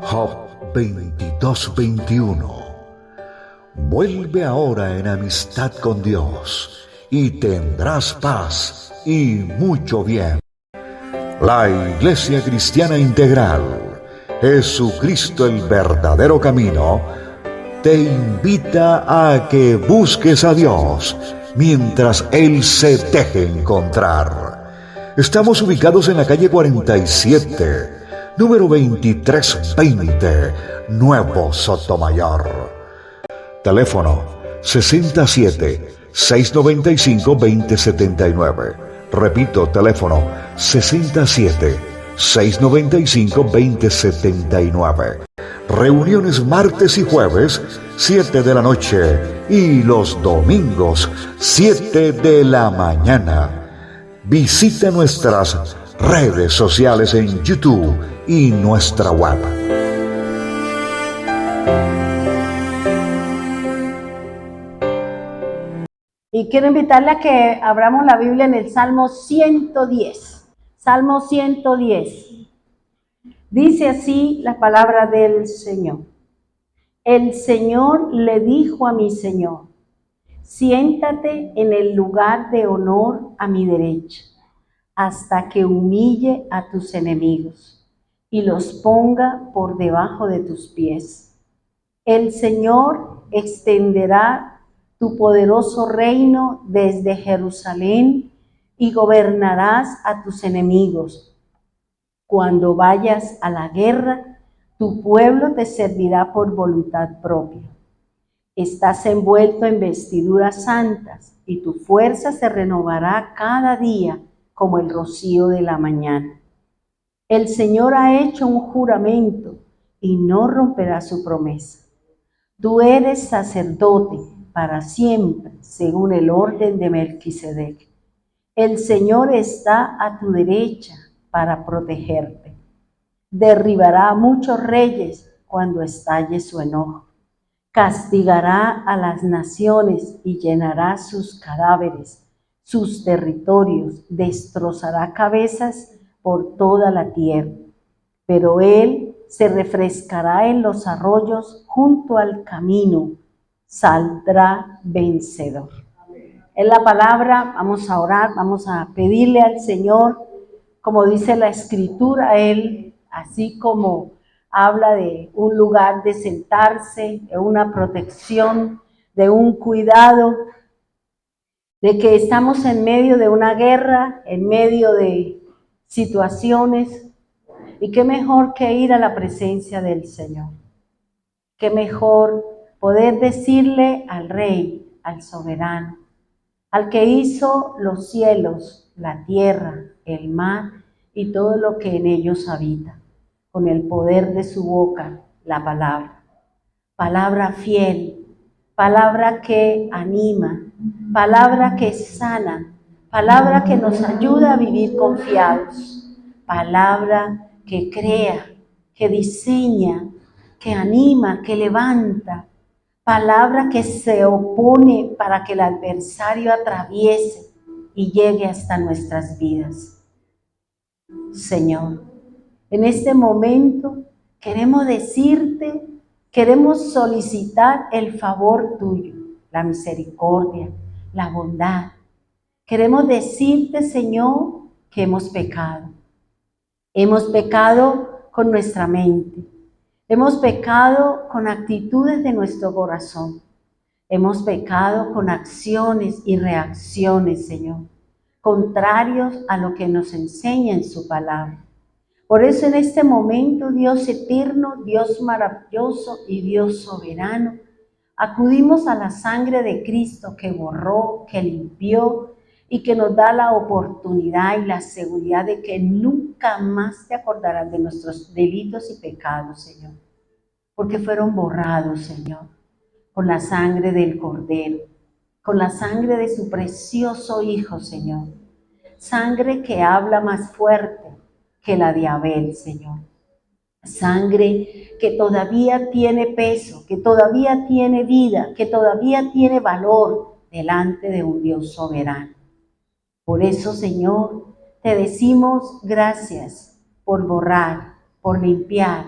Job 22:21. Vuelve ahora en amistad con Dios y tendrás paz y mucho bien. La Iglesia Cristiana Integral, Jesucristo el verdadero camino, te invita a que busques a Dios mientras Él se deje encontrar. Estamos ubicados en la calle 47, número 2320, Nuevo Sotomayor. Teléfono 67-695-2079. Repito, teléfono 67-695-2079. Reuniones martes y jueves, 7 de la noche, y los domingos, 7 de la mañana. Visita nuestras redes sociales en YouTube y nuestra web. Y quiero invitarle a que abramos la Biblia en el Salmo 110. Salmo 110. Dice así la palabra del Señor. El Señor le dijo a mi Señor: siéntate en el lugar de honor a mi derecha, hasta que humille a tus enemigos y los ponga por debajo de tus pies. El Señor extenderá tu poderoso reino desde Jerusalén y gobernarás a tus enemigos. Cuando vayas a la guerra, tu pueblo te servirá por voluntad propia. Estás envuelto en vestiduras santas y tu fuerza se renovará cada día como el rocío de la mañana. El Señor ha hecho un juramento y no romperá su promesa. Tú eres sacerdote para siempre, según el orden de Melquisedec. El Señor está a tu derecha para protegerte. Derribará a muchos reyes cuando estalle su enojo. Castigará a las naciones y llenará sus cadáveres, sus territorios, destrozará cabezas por toda la tierra. Pero él se refrescará en los arroyos junto al camino, saldrá vencedor. En la palabra vamos a orar, vamos a pedirle al Señor, como dice la Escritura, Él, así como habla de un lugar de sentarse, de una protección, de un cuidado, de que estamos en medio de una guerra, en medio de situaciones, y qué mejor que ir a la presencia del Señor. Qué mejor poder decirle al Rey, al soberano, al que hizo los cielos, la tierra, el mar y todo lo que en ellos habita, con el poder de su boca, la palabra. Palabra fiel, palabra que anima, palabra que sana, palabra que nos ayuda a vivir confiados, palabra que crea, que diseña, que anima, que levanta, palabra que se opone para que el adversario atraviese y llegue hasta nuestras vidas. Señor, en este momento queremos decirte, queremos solicitar el favor tuyo, la misericordia, la bondad. Queremos decirte, Señor, que hemos pecado. Hemos pecado con nuestra mente. Hemos pecado con actitudes de nuestro corazón. Hemos pecado con acciones y reacciones, Señor, contrarios a lo que nos enseña en su palabra. Por eso en este momento, Dios eterno, Dios maravilloso y Dios soberano, acudimos a la sangre de Cristo que borró, que limpió y que nos da la oportunidad y la seguridad de que nunca más te acordarás de nuestros delitos y pecados, Señor, porque fueron borrados, Señor, con la sangre del Cordero, con la sangre de su precioso Hijo, Señor. Sangre que habla más fuerte, que la de Abel, Señor. Sangre que todavía tiene peso, que todavía tiene vida, que todavía tiene valor delante de un Dios soberano. Por eso, Señor, te decimos gracias por borrar, por limpiar,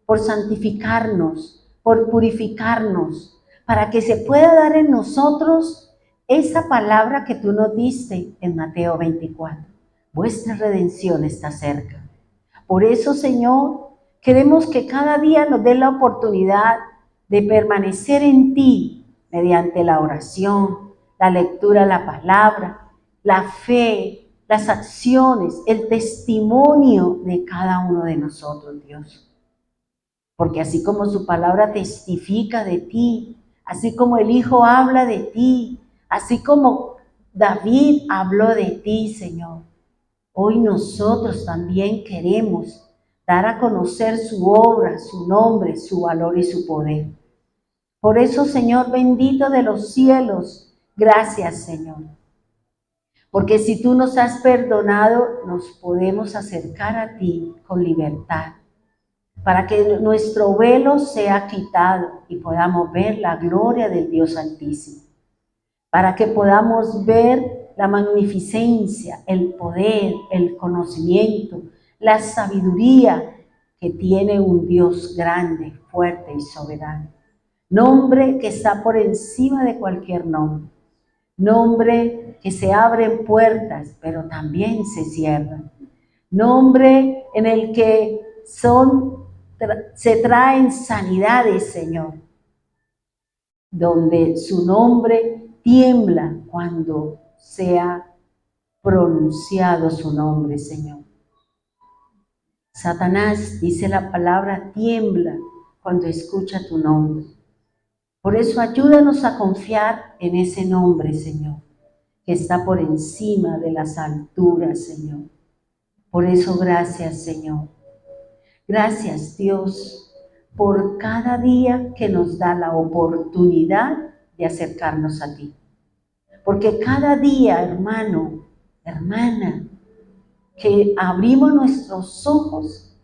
por santificarnos, por purificarnos, para que se pueda dar en nosotros esa palabra que tú nos diste en Mateo 24. Vuestra redención está cerca. Por eso, Señor, queremos que cada día nos dé la oportunidad de permanecer en ti mediante la oración, la lectura de la palabra, la fe, las acciones, el testimonio de cada uno de nosotros, Dios. Porque así como su palabra testifica de ti, así como el Hijo habla de ti, así como David habló de ti, Señor, hoy nosotros también queremos dar a conocer su obra, su nombre, su valor y su poder. Por eso, Señor bendito de los cielos, gracias, Señor. Porque si tú nos has perdonado, nos podemos acercar a ti con libertad, para que nuestro velo sea quitado y podamos ver la gloria del Dios Altísimo, para que podamos ver la magnificencia, el poder, el conocimiento, la sabiduría que tiene un Dios grande, fuerte y soberano. Nombre que está por encima de cualquier nombre. Nombre que se abren puertas, pero también se cierran. Nombre en el que se traen sanidades, Señor. Donde su nombre tiembla cuando sea pronunciado su nombre, Señor. Satanás, dice la palabra, tiembla cuando escucha tu nombre. Por eso ayúdanos a confiar en ese nombre, Señor, que está por encima de las alturas, Señor. Por eso gracias, Señor. Gracias, Dios, por cada día que nos da la oportunidad de acercarnos a ti. Porque cada día, hermano, hermana, que abrimos nuestros ojos,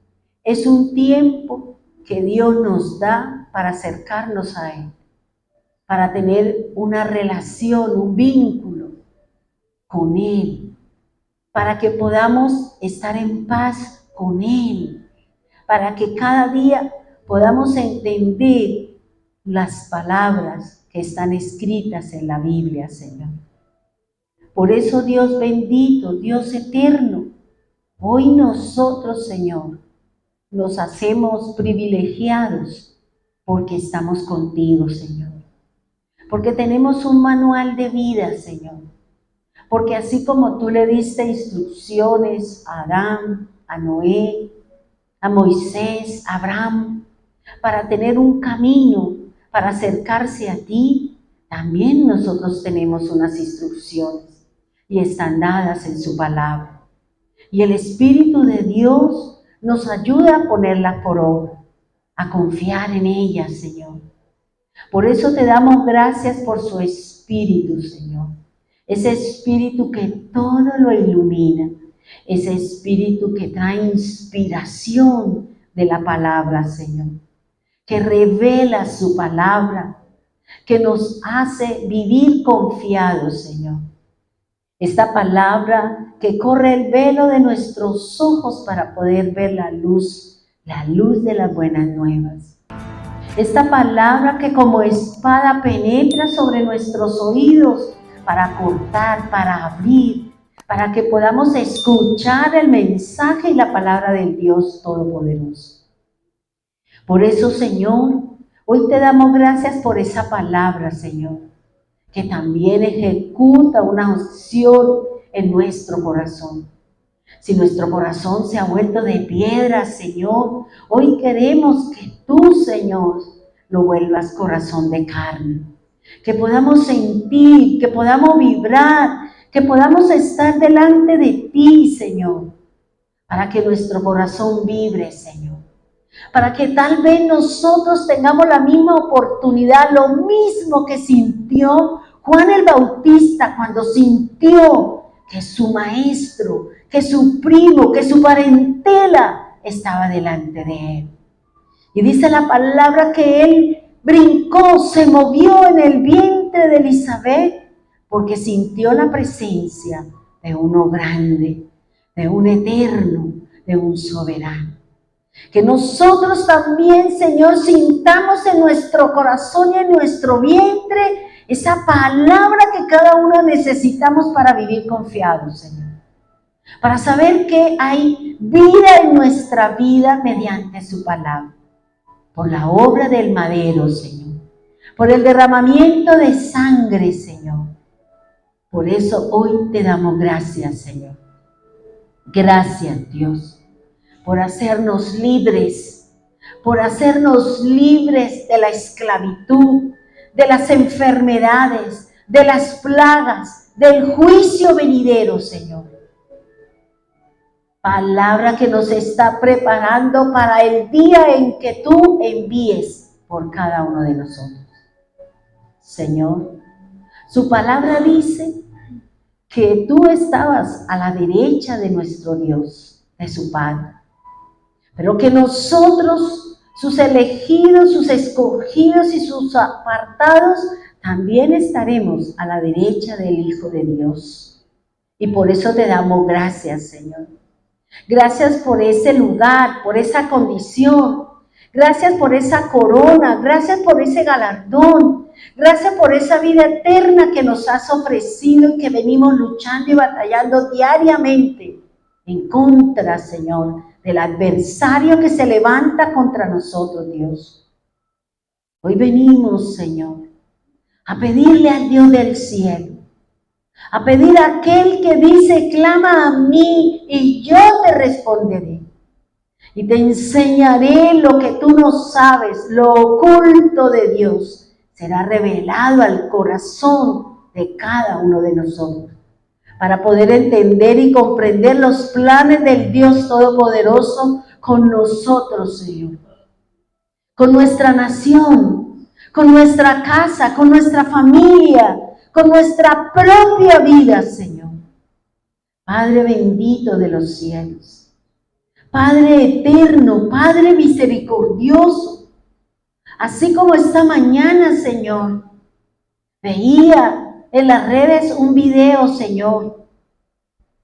es un tiempo que Dios nos da para acercarnos a Él, para tener una relación, un vínculo con Él, para que podamos estar en paz con Él, para que cada día podamos entender las palabras que están escritas en la Biblia, Señor. Por eso, Dios bendito, Dios eterno, hoy nosotros, Señor, nos hacemos privilegiados porque estamos contigo, Señor. Porque tenemos un manual de vida, Señor. Porque así como tú le diste instrucciones a Adán, a Noé, a Moisés, a Abraham, para tener un camino, para acercarse a ti, también nosotros tenemos unas instrucciones y están dadas en su palabra. Y el Espíritu de Dios nos ayuda a ponerla por obra, a confiar en ella, Señor. Por eso te damos gracias por su Espíritu, Señor. Ese Espíritu que todo lo ilumina. Ese Espíritu que trae inspiración de la palabra, Señor. Que revela su palabra. Que nos hace vivir confiados, Señor. Esta palabra que corre el velo de nuestros ojos para poder ver la luz de las buenas nuevas. Esta palabra que como espada penetra sobre nuestros oídos para cortar, para abrir, para que podamos escuchar el mensaje y la palabra del Dios Todopoderoso. Por eso, Señor, hoy te damos gracias por esa palabra, Señor, que también ejecuta una acción en nuestro corazón. Si nuestro corazón se ha vuelto de piedra, Señor, hoy queremos que tú, Señor, lo vuelvas corazón de carne. Que podamos sentir, que podamos vibrar, que podamos estar delante de ti, Señor, para que nuestro corazón vibre, Señor. Para que tal vez nosotros tengamos la misma oportunidad, lo mismo que sintió Juan el Bautista cuando sintió que su maestro, que su primo, que su parentela estaba delante de él. Y dice la palabra que él brincó, se movió en el vientre de Elizabeth, porque sintió la presencia de uno grande, de un eterno, de un soberano. Que nosotros también, Señor, sintamos en nuestro corazón y en nuestro vientre esa palabra que cada uno necesitamos para vivir confiados, Señor. Para saber que hay vida en nuestra vida mediante su palabra. Por la obra del madero, Señor. Por el derramamiento de sangre, Señor. Por eso hoy te damos gracias, Señor. Gracias, Dios, por hacernos libres, por hacernos libres de la esclavitud, de las enfermedades, de las plagas, del juicio venidero, Señor. Palabra que nos está preparando para el día en que tú envíes por cada uno de nosotros. Señor, su palabra dice que tú estabas a la derecha de nuestro Dios, de su Padre, pero que nosotros, sus elegidos, sus escogidos y sus apartados, también estaremos a la derecha del Hijo de Dios. Y por eso te damos gracias, Señor. Gracias por ese lugar, por esa condición. Gracias por esa corona, gracias por ese galardón. Gracias por esa vida eterna que nos has ofrecido y que venimos luchando y batallando diariamente en contra, Señor, del adversario que se levanta contra nosotros, Dios. Hoy venimos, Señor, a pedirle al Dios del cielo, a pedir a aquel que dice, clama a mí y yo te responderé. Y te enseñaré lo que tú no sabes, lo oculto de Dios será revelado al corazón de cada uno de nosotros, para poder entender y comprender los planes del Dios Todopoderoso con nosotros, Señor, con nuestra nación, con nuestra casa, con nuestra familia, con nuestra propia vida, Señor. Padre bendito de los cielos, Padre eterno, Padre misericordioso, así como esta mañana, Señor, veía en las redes un video, Señor,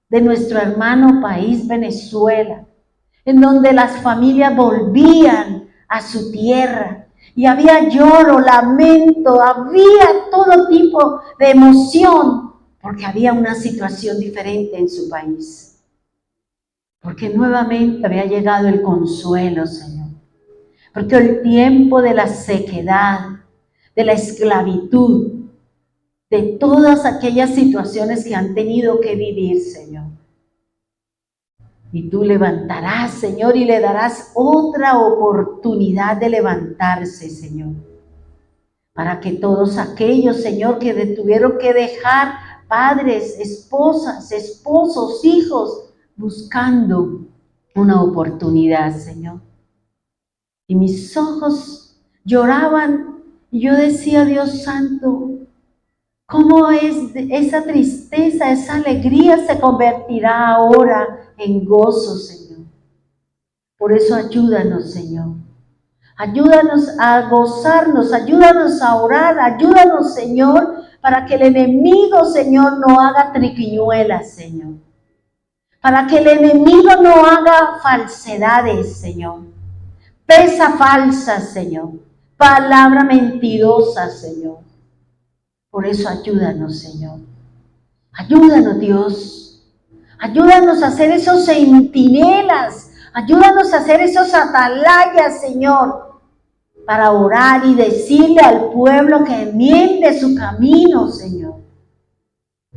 de nuestro hermano país, Venezuela, en donde las familias volvían a su tierra y había lloro, lamento, había todo tipo de emoción, porque había una situación diferente en su país. Porque nuevamente había llegado el consuelo, Señor. Porque el tiempo de la sequedad, de la esclavitud, de todas aquellas situaciones que han tenido que vivir, Señor. Y tú levantarás, Señor, y le darás otra oportunidad de levantarse, Señor. Para que todos aquellos, Señor, que tuvieron que dejar padres, esposas, esposos, hijos, buscando una oportunidad, Señor. Y mis ojos lloraban y yo decía, Dios santo, ¿cómo es esa tristeza, esa alegría se convertirá ahora en gozo, Señor? Por eso ayúdanos, Señor. Ayúdanos a gozarnos, ayúdanos a orar, ayúdanos, Señor, para que el enemigo, Señor, no haga triquiñuelas, Señor. Para que el enemigo no haga falsedades, Señor. Pesa falsa, Señor. Palabra mentirosa, Señor. Por eso ayúdanos, Señor. Ayúdanos, Dios. Ayúdanos a hacer esos centinelas. Ayúdanos a hacer esos atalayas, Señor. Para orar y decirle al pueblo que enmiende su camino, Señor.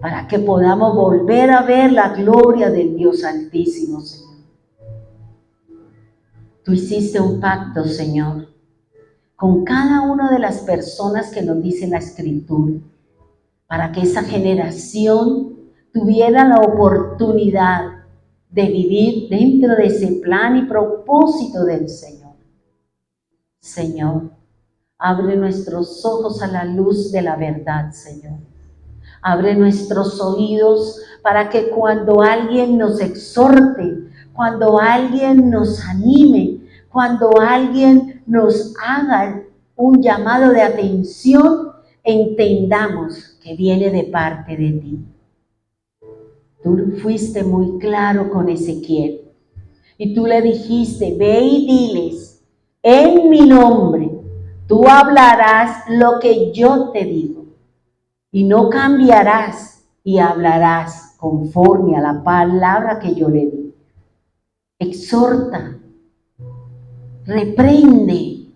Para que podamos volver a ver la gloria del Dios Altísimo, Señor. Tú hiciste un pacto, Señor, con cada una de las personas que nos dice la Escritura, para que esa generación tuviera la oportunidad de vivir dentro de ese plan y propósito del Señor. Señor, abre nuestros ojos a la luz de la verdad, Señor. Abre nuestros oídos para que cuando alguien nos exhorte, cuando alguien nos anime, cuando alguien nos haga un llamado de atención, entendamos que viene de parte de ti. Tú fuiste muy claro con Ezequiel y tú le dijiste, ve y diles, en mi nombre, tú hablarás lo que yo te digo y no cambiarás y hablarás conforme a la palabra que yo le di. Exhorta, reprende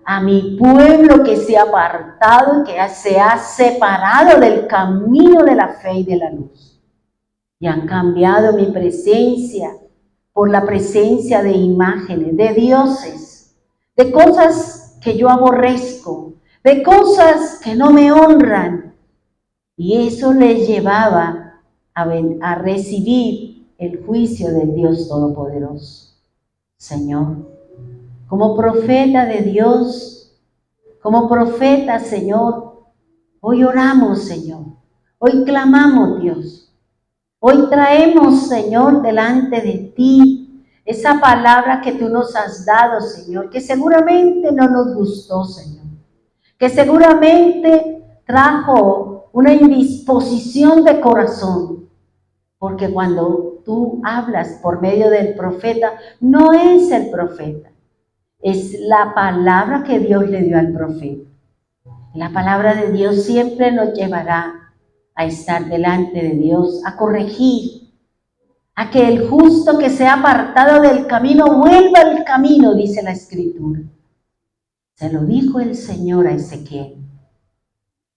a mi pueblo que se ha apartado y que se ha separado del camino de la fe y de la luz. Y han cambiado mi presencia por la presencia de imágenes, de dioses, de cosas que yo aborrezco, de cosas que no me honran. Y eso les llevaba a recibir el juicio del Dios Todopoderoso. Señor, como profeta de Dios, como profeta, Señor, hoy oramos, Señor, hoy clamamos, Dios. Hoy traemos, Señor, delante de ti esa palabra que tú nos has dado, Señor, que seguramente no nos gustó, Señor, que seguramente trajo una indisposición de corazón, porque cuando tú hablas por medio del profeta, no es el profeta, es la palabra que Dios le dio al profeta. La palabra de Dios siempre nos llevará a estar delante de Dios, a corregir, a que el justo que se ha apartado del camino vuelva al camino, dice la Escritura. Se lo dijo el Señor a Ezequiel.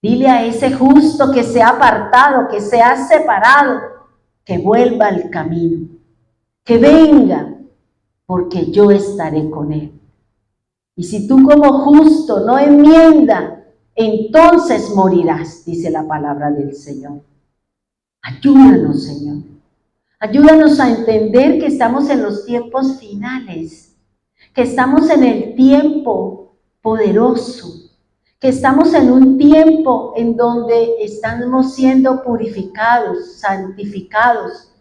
Dile a ese justo que se ha apartado, que se ha separado, que vuelva al camino, que venga, porque yo estaré con él. Y si tú como justo no enmiendas, entonces morirás, dice la palabra del Señor. Ayúdanos, Señor. Ayúdanos a entender que estamos en los tiempos finales, que estamos en el tiempo poderoso, que estamos en un tiempo en donde estamos siendo purificados, santificados,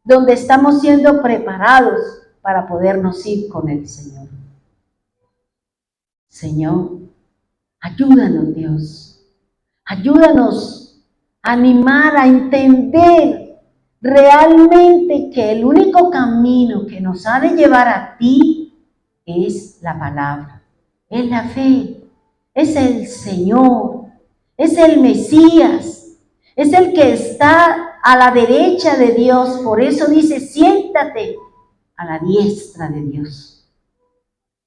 donde estamos siendo preparados para podernos ir con el Señor. Señor, ayúdanos, Dios. Ayúdanos a animar, a entender realmente que el único camino que nos ha de llevar a ti es la palabra, es la fe, es el Señor, es el Mesías, es el que está a la derecha de Dios. Por eso dice, siéntate a la diestra de Dios.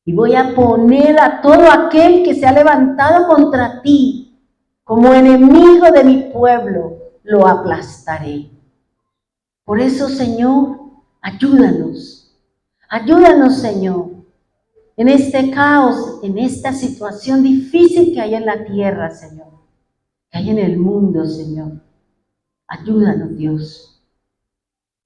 Y voy a poner a todo aquel que se ha levantado contra ti como enemigo de mi pueblo, lo aplastaré. Por eso, Señor, ayúdanos. Ayúdanos, Señor, en este caos, en esta situación difícil que hay en la tierra, Señor, que hay en el mundo, Señor. Ayúdanos, Dios.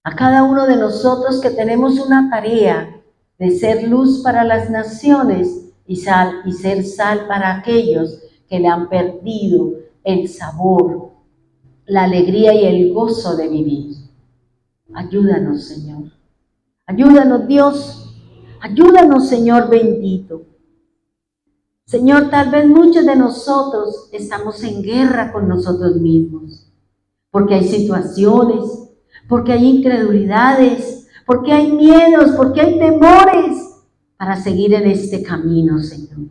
A cada uno de nosotros que tenemos una tarea de ser luz para las naciones y ser sal para aquellos que le han perdido el sabor, la alegría y el gozo de vivir. Ayúdanos, Señor. Ayúdanos, Dios. Ayúdanos, Señor bendito. Señor, tal vez muchos de nosotros estamos en guerra con nosotros mismos, porque hay situaciones, porque hay incredulidades, porque hay miedos, porque hay temores para seguir en este camino, Señor.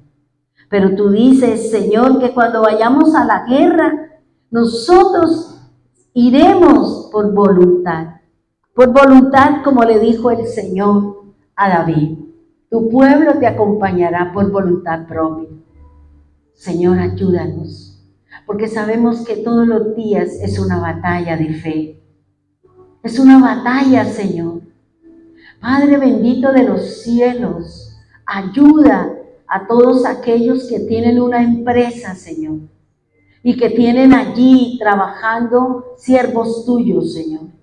Pero tú dices, Señor, que cuando vayamos a la guerra, nosotros iremos por voluntad como le dijo el Señor a David. Tu pueblo te acompañará por voluntad propia. Señor, ayúdanos, porque sabemos que todos los días es una batalla de fe. Es una batalla, Señor. Padre bendito de los cielos, ayuda a todos aquellos que tienen una empresa, Señor, y que tienen allí trabajando siervos tuyos, Señor.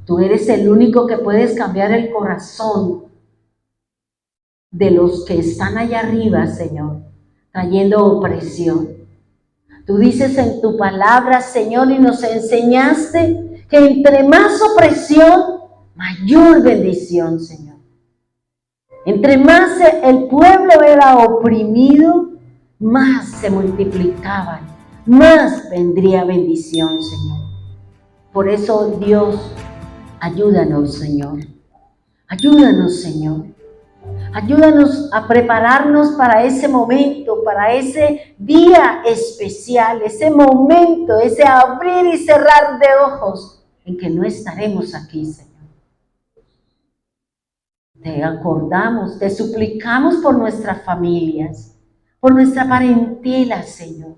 Tú eres el único que puedes cambiar el corazón de los que están allá arriba, Señor, trayendo opresión. Tú dices en tu palabra, Señor, y nos enseñaste que entre más opresión, mayor bendición, Señor. Entre más el pueblo era oprimido, más se multiplicaban, más vendría bendición, Señor. Por eso, Dios, ayúdanos, Señor. Ayúdanos, Señor. Ayúdanos a prepararnos para ese momento, para ese día especial, ese momento, ese abrir y cerrar de ojos en que no estaremos aquí, Señor. Te acordamos, te suplicamos por nuestras familias, por nuestra parentela, Señor.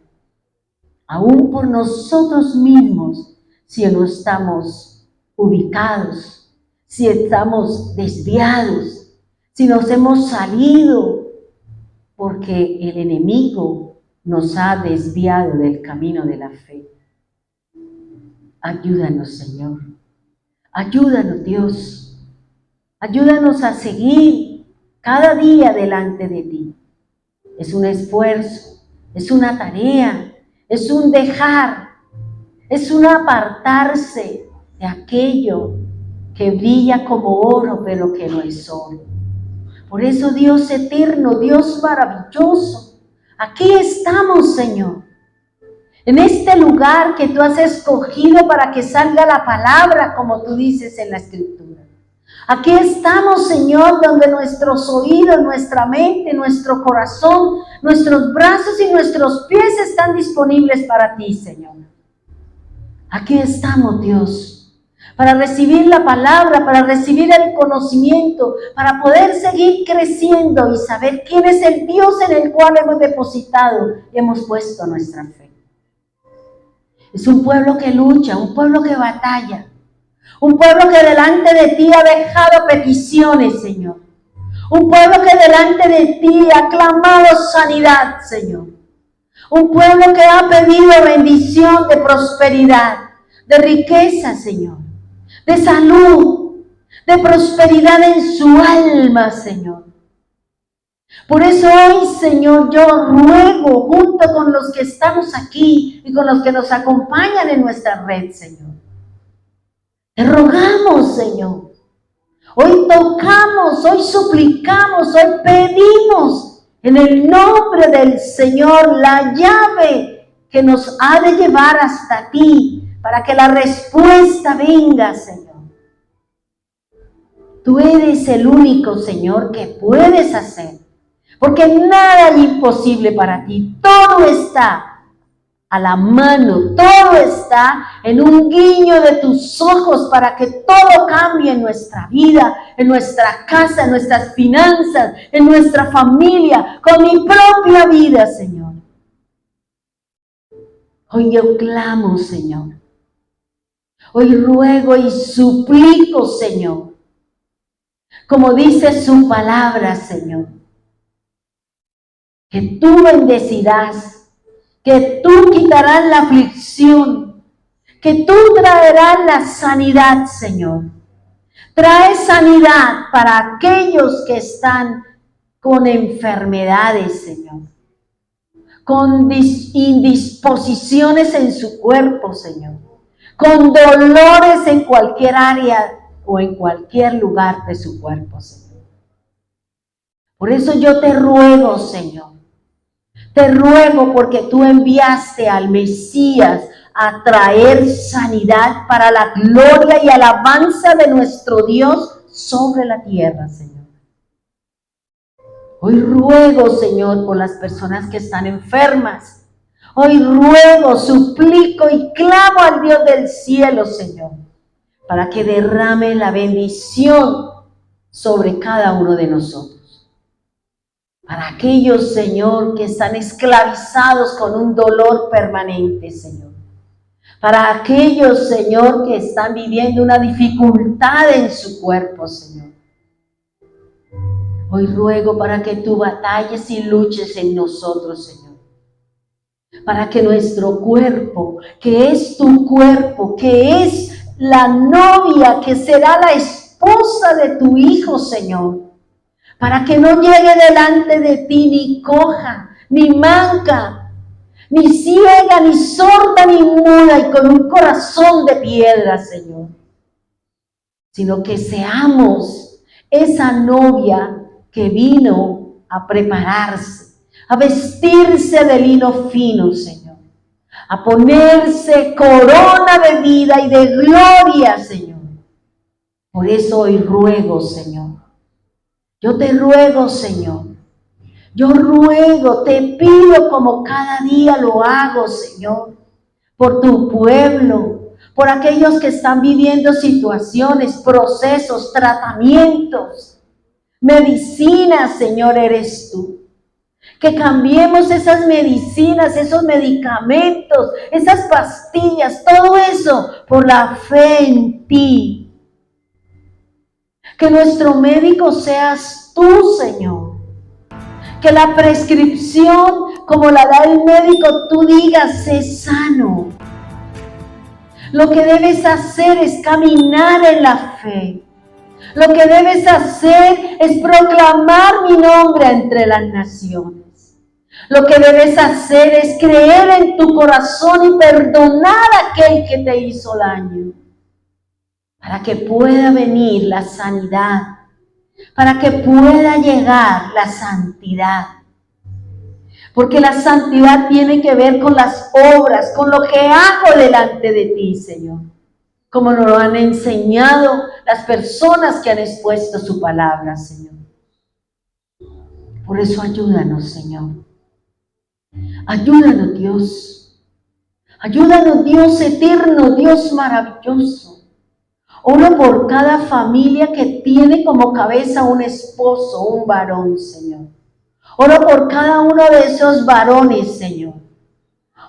Aún por nosotros mismos, si no estamos ubicados, si estamos desviados, si nos hemos salido, porque el enemigo nos ha desviado del camino de la fe. Ayúdanos, Señor. Ayúdanos, Dios. Ayúdanos a seguir cada día delante de ti. Es un esfuerzo, es una tarea, es un dejar, es un apartarse de aquello que brilla como oro, pero que no es oro. Por eso, Dios eterno, Dios maravilloso, aquí estamos, Señor, en este lugar que tú has escogido para que salga la palabra, como tú dices en la Escritura. Aquí estamos, Señor, donde nuestros oídos, nuestra mente, nuestro corazón, nuestros brazos y nuestros pies están disponibles para ti, Señor. Aquí estamos, Dios, para recibir la palabra, para recibir el conocimiento, para poder seguir creciendo y saber quién es el Dios en el cual hemos depositado y hemos puesto nuestra fe. Es un pueblo que lucha, un pueblo que batalla, un pueblo que delante de ti ha dejado peticiones, Señor. Un pueblo que delante de ti ha clamado sanidad, Señor. Un pueblo que ha pedido bendición de prosperidad, de riqueza, Señor. De salud, de prosperidad en su alma, Señor. Por eso hoy, Señor, yo ruego junto con los que estamos aquí y con los que nos acompañan en nuestra red, Señor. Te rogamos, Señor. Hoy tocamos, hoy suplicamos, hoy pedimos en el nombre del Señor la llave que nos ha de llevar hasta ti para que la respuesta venga, Señor. Tú eres el único, Señor, que puedes hacer, porque nada es imposible para ti. Todo está a la mano, todo está en un guiño de tus ojos para que todo cambie en nuestra vida, en nuestra casa, en nuestras finanzas, en nuestra familia, con mi propia vida, Señor. Hoy yo clamo, Señor. Hoy ruego y suplico, Señor, como dice su palabra, Señor, que tú bendecirás, que tú quitarás la aflicción, que tú traerás la sanidad, Señor. Trae sanidad para aquellos que están con enfermedades, Señor, con indisposiciones en su cuerpo, Señor, con dolores en cualquier área o en cualquier lugar de su cuerpo, Señor. Por eso yo te ruego, Señor, te ruego porque tú enviaste al Mesías a traer sanidad para la gloria y alabanza de nuestro Dios sobre la tierra, Señor. Hoy ruego, Señor, por las personas que están enfermas. Hoy ruego, suplico y clamo al Dios del cielo, Señor, para que derrame la bendición sobre cada uno de nosotros. Para aquellos, Señor, que están esclavizados con un dolor permanente, Señor. Para aquellos, Señor, que están viviendo una dificultad en su cuerpo, Señor. Hoy ruego para que tú batalles y luches en nosotros, Señor. Para que nuestro cuerpo, que es tu cuerpo, que es la novia, que será la esposa de tu Hijo, Señor, para que no llegue delante de ti ni coja, ni manca, ni ciega, ni sorda, ni muda y con un corazón de piedra, Señor, sino que seamos esa novia que vino a prepararse, a vestirse de lino fino, Señor, a ponerse corona de vida y de gloria, Señor. Por eso hoy ruego, Señor, yo te ruego, Señor, yo ruego, te pido como cada día lo hago, Señor, por tu pueblo, por aquellos que están viviendo situaciones, procesos, tratamientos, medicinas, Señor, eres tú. Que cambiemos esas medicinas, esos medicamentos, esas pastillas, todo eso por la fe en ti. Que nuestro médico seas tú, Señor. Que la prescripción, como la da el médico, tú digas, sé sano. Lo que debes hacer es caminar en la fe. Lo que debes hacer es proclamar mi nombre entre las naciones. Lo que debes hacer es creer en tu corazón y perdonar a aquel que te hizo daño. Para que pueda venir la sanidad. Para que pueda llegar la santidad. Porque la santidad tiene que ver con las obras, con lo que hago delante de ti, Señor. Como nos lo han enseñado las personas que han expuesto su palabra, Señor. Por eso ayúdanos, Señor. Ayúdanos, Dios. Ayúdanos, Dios eterno, Dios maravilloso. Oro por cada familia que tiene como cabeza un esposo, un varón, Señor. Oro por cada uno de esos varones, Señor.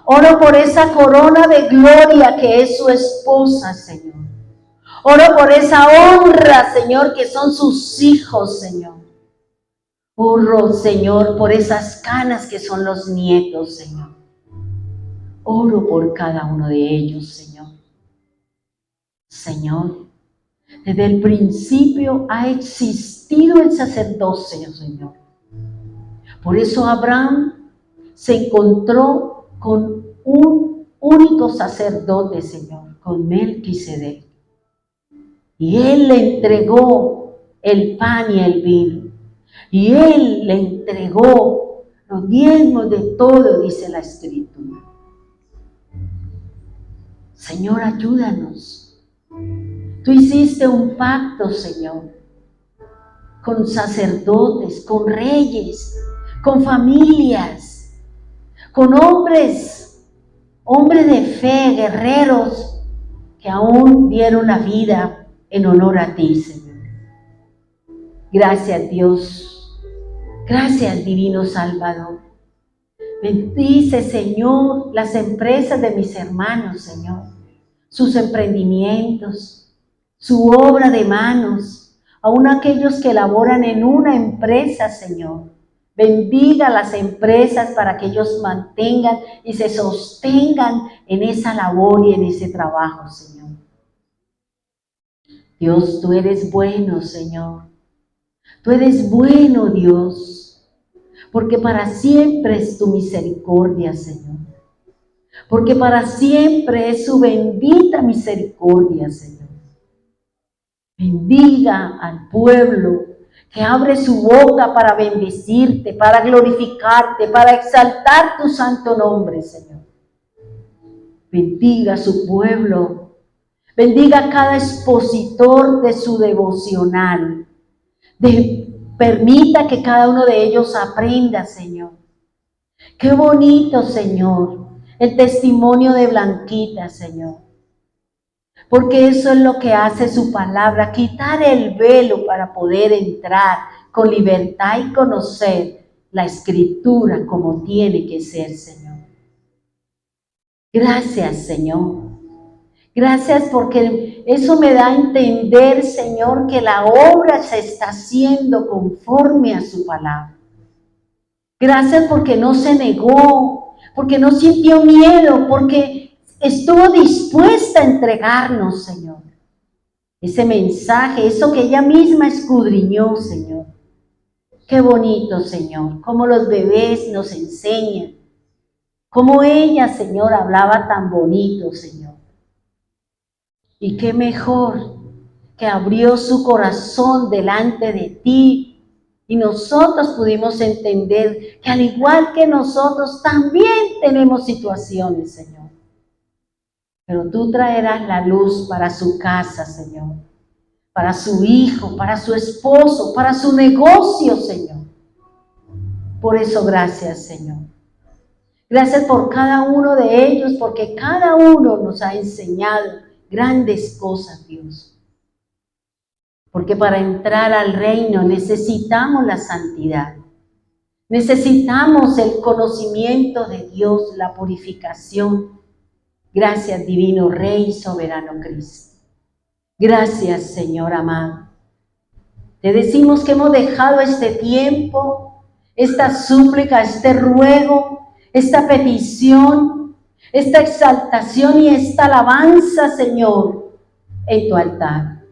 Oro por esa corona de gloria que es su esposa, Señor. Oro por esa honra, Señor, que son sus hijos, Señor. Oro, Señor, por esas canas que son los nietos, Señor. Oro por cada uno de ellos, Señor. Señor, desde el principio ha existido el sacerdocio, Señor. Por eso Abraham se encontró con un único sacerdote, Señor, con Melquisedec. Y él le entregó el pan y el vino. Y él le entregó los diezmos de todo, dice la Escritura. Señor, ayúdanos. Tú hiciste un pacto, Señor, con sacerdotes, con reyes, con familias, con hombres de fe, guerreros, que aún dieron la vida en honor a ti, Señor. Gracias, Dios. Gracias, divino Salvador. Bendice, Señor, las empresas de mis hermanos, Señor, sus emprendimientos, su obra de manos, aún aquellos que laboran en una empresa, Señor. Bendiga las empresas para que ellos mantengan y se sostengan en esa labor y en ese trabajo, Señor. Dios, tú eres bueno, Señor. Tú eres bueno, Dios, porque para siempre es tu misericordia, Señor. Porque para siempre es su bendita misericordia, Señor. Bendiga al pueblo que abre su boca para bendecirte, para glorificarte, para exaltar tu santo nombre, Señor. Bendiga a su pueblo. Bendiga a cada expositor de su devocional. Permita que cada uno de ellos aprenda, Señor. Qué bonito, Señor, el testimonio de Blanquita, Señor. Porque eso es lo que hace su palabra, quitar el velo para poder entrar con libertad y conocer la Escritura como tiene que ser, Señor. Gracias, Señor. Gracias porque eso me da a entender, Señor, que la obra se está haciendo conforme a su palabra. Gracias porque no se negó, porque no sintió miedo, porque estuvo dispuesta a entregarnos, Señor. Ese mensaje, eso que ella misma escudriñó, Señor. Qué bonito, Señor, cómo los bebés nos enseñan, Como ella, Señor, hablaba tan bonito, Señor. Y qué mejor que abrió su corazón delante de ti y nosotros pudimos entender que al igual que nosotros también tenemos situaciones, Señor. Pero tú traerás la luz para su casa, Señor, para su hijo, para su esposo, para su negocio, Señor. Por eso, gracias, Señor. Gracias por cada uno de ellos, porque cada uno nos ha enseñado grandes cosas, Dios. Porque para entrar al reino necesitamos la santidad. Necesitamos el conocimiento de Dios, la purificación. Gracias, divino Rey, soberano Cristo. Gracias, Señor amado. Te decimos que hemos dejado este tiempo, esta súplica, este ruego, esta petición, esta exaltación y esta alabanza, Señor, en tu altar,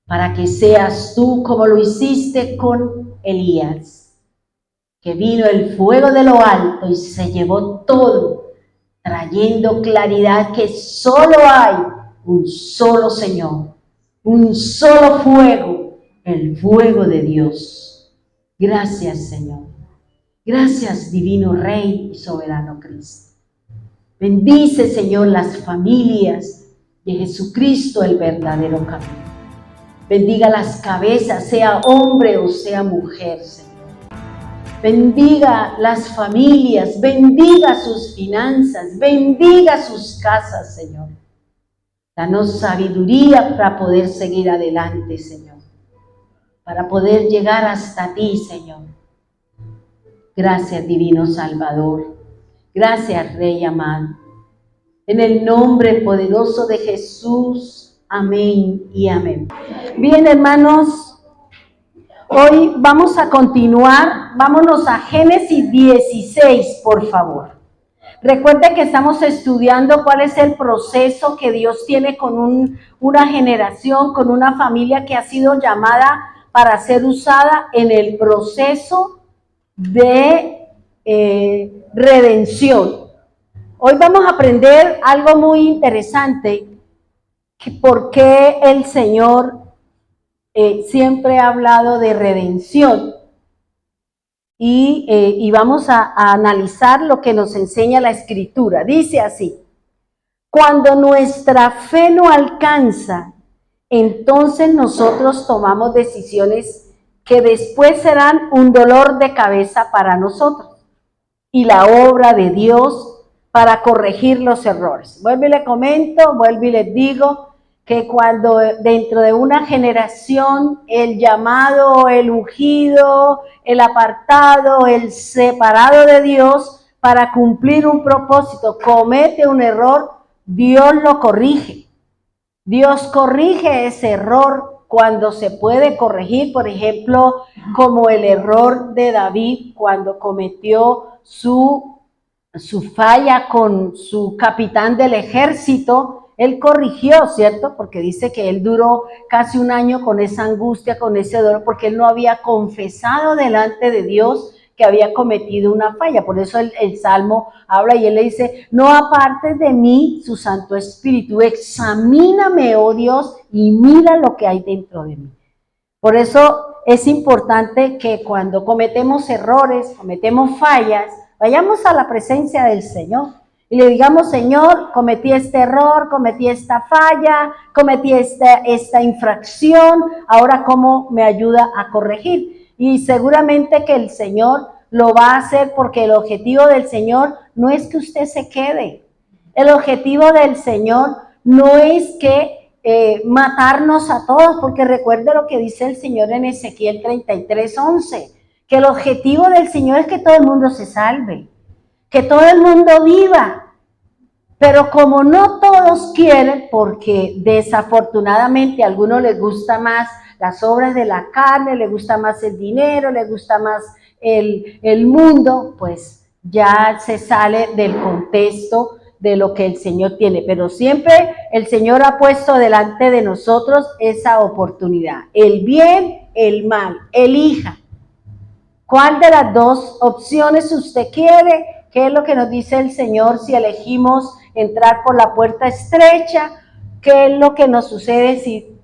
para que seas tú como lo hiciste con Elías, que vino el fuego de lo alto y se llevó todo, trayendo claridad que solo hay un solo Señor, un solo fuego, el fuego de Dios. Gracias, Señor. Gracias, divino Rey y soberano Cristo. Bendice, Señor, las familias de Jesucristo, el verdadero camino. Bendiga las cabezas, sea hombre o sea mujer, Señor. Bendiga las familias, bendiga sus finanzas, bendiga sus casas, Señor. Danos sabiduría para poder seguir adelante, Señor. Para poder llegar hasta ti, Señor. Gracias, divino Salvador. Gracias, Rey amado. En el nombre poderoso de Jesús. Amén y amén. Bien, hermanos, hoy vamos a continuar. Vámonos a Génesis 16, por favor. Recuerde que estamos estudiando cuál es el proceso que Dios tiene con una generación, con una familia que ha sido llamada para ser usada en el proceso de redención. Hoy vamos a aprender algo muy interesante, que por qué el Señor siempre ha hablado de redención. Y vamos a analizar lo que nos enseña la Escritura. Dice así: cuando nuestra fe no alcanza, entonces nosotros tomamos decisiones que después serán un dolor de cabeza para nosotros y la obra de Dios para corregir los errores. Vuelvo y le comento, vuelvo y les digo que cuando dentro de una generación el llamado, el ungido, el apartado, el separado de Dios para cumplir un propósito comete un error, Dios lo corrige. Dios corrige ese error cuando se puede corregir, por ejemplo, como el error de David cuando cometió su falla con su capitán del ejército. Él corrigió, ¿cierto? Porque dice que él duró casi un año con esa angustia, con ese dolor, porque él no había confesado delante de Dios que había cometido una falla. Por eso el Salmo habla y él le dice: no apartes de mí su Santo Espíritu, examíname, oh Dios, y mira lo que hay dentro de mí. Por eso es importante que cuando cometemos errores, cometemos fallas, vayamos a la presencia del Señor y le digamos: Señor, cometí este error, cometí esta falla, cometí esta infracción, ahora ¿cómo me ayuda a corregir? Y seguramente que el Señor lo va a hacer, porque el objetivo del Señor no es que usted se quede. El objetivo del Señor no es que matarnos a todos, porque recuerde lo que dice el Señor en Ezequiel 33:11, que el objetivo del Señor es que todo el mundo se salve, que todo el mundo viva. Pero como no todos quieren, porque desafortunadamente a algunos les gusta más las obras de la carne, les gusta más el dinero, les gusta más el mundo, pues ya se sale del contexto de lo que el Señor tiene. Pero siempre el Señor ha puesto delante de nosotros esa oportunidad: el bien, el mal. Elija cuál de las dos opciones usted quiere ¿Qué es lo que nos dice el Señor si elegimos entrar por la puerta estrecha? ¿Qué es lo que nos sucede si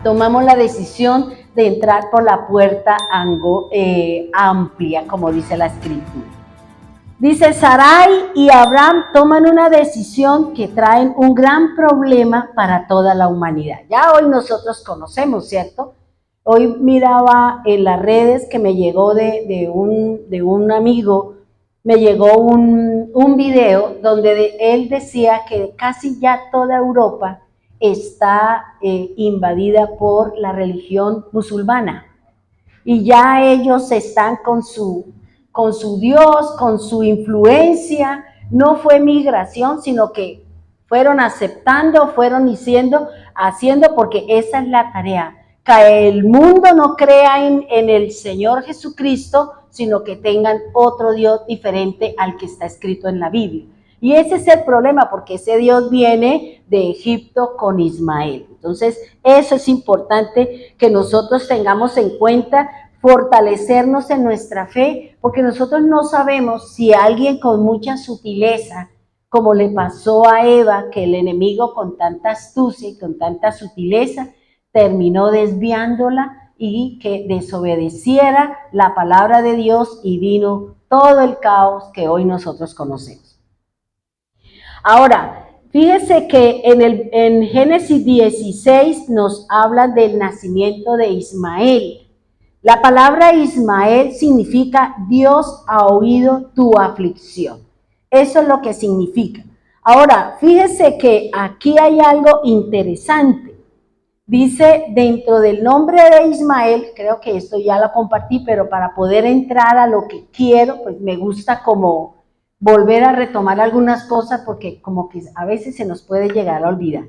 tomamos la decisión de entrar por la puerta amplia, como dice la Escritura? Dice, Sarai y Abraham toman una decisión que traen un gran problema para toda la humanidad. Ya hoy nosotros conocemos, ¿cierto? Hoy miraba en las redes que me llegó de un amigo, me llegó un video donde él decía que casi ya toda Europa está invadida por la religión musulmana y ya ellos están con su Dios, con su influencia. No fue migración, sino que fueron aceptando, fueron haciendo, porque esa es la tarea. Que el mundo no crea en el Señor Jesucristo, sino que tengan otro Dios diferente al que está escrito en la Biblia. Y ese es el problema, porque ese Dios viene de Egipto con Ismael. Entonces, eso es importante que nosotros tengamos en cuenta, fortalecernos en nuestra fe, porque nosotros no sabemos si alguien con mucha sutileza, como le pasó a Eva, que el enemigo con tanta astucia y con tanta sutileza terminó desviándola y que desobedeciera la palabra de Dios y vino todo el caos que hoy nosotros conocemos. Ahora, fíjese que en Génesis 16 nos habla del nacimiento de Ismael. La palabra Ismael significa Dios ha oído tu aflicción. Eso es lo que significa. Ahora, fíjese que aquí hay algo interesante. Dice dentro del nombre de Ismael, creo que esto ya lo compartí, pero para poder entrar a lo que quiero, pues me gusta como volver a retomar algunas cosas porque como que a veces se nos puede llegar a olvidar.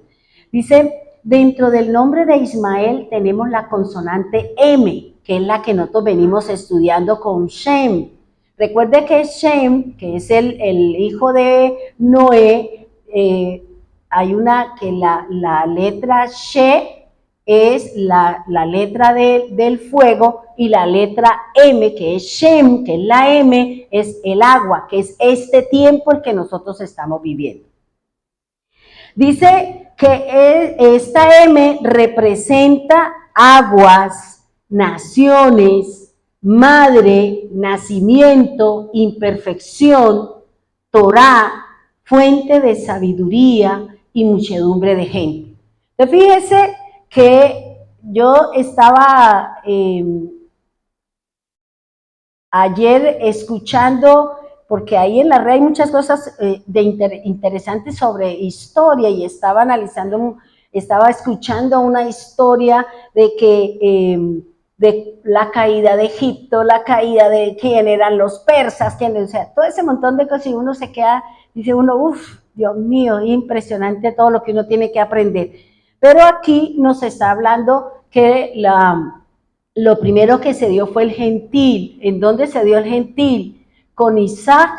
Dice, dentro del nombre de Ismael tenemos la consonante M, que es la que nosotros venimos estudiando con Shem. Recuerde que Shem, que es el hijo de Noé, hay una que la letra She es la letra del fuego y la letra M, que es Shem, que es la M, es el agua, que es este tiempo el que nosotros estamos viviendo. Dice que esta M representa aguas, naciones, madre, nacimiento, imperfección, Torá, fuente de sabiduría y muchedumbre de gente. Entonces, fíjese que yo estaba ayer escuchando, porque ahí en la red hay muchas cosas interesantes sobre historia, y estaba escuchando una historia de que de la caída de Egipto, la caída de quién eran los persas, o sea, todo ese montón de cosas, y uno se queda, dice uno, uff, Dios mío, impresionante todo lo que uno tiene que aprender. Pero aquí nos está hablando que lo primero que se dio fue el gentil. ¿En dónde se dio el gentil? Con Isaac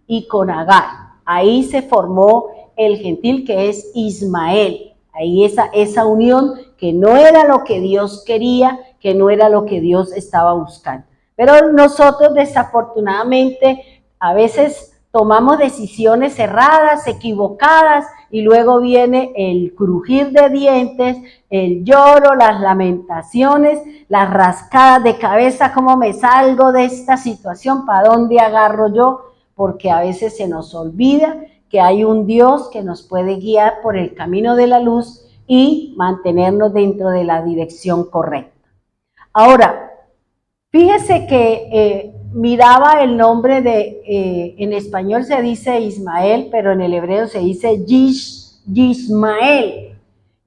y con Agar. Ahí se formó el gentil, que es Ismael. Ahí esa unión que no era lo que Dios quería, que no era lo que Dios estaba buscando. Pero nosotros desafortunadamente a veces tomamos decisiones erradas, equivocadas, y luego viene el crujir de dientes, el lloro, las lamentaciones, las rascadas de cabeza, ¿cómo me salgo de esta situación? ¿Para dónde agarro yo? Porque a veces se nos olvida que hay un Dios que nos puede guiar por el camino de la luz y mantenernos dentro de la dirección correcta. Ahora, fíjese que miraba el nombre en español se dice Ismael, pero en el hebreo se dice Yismael,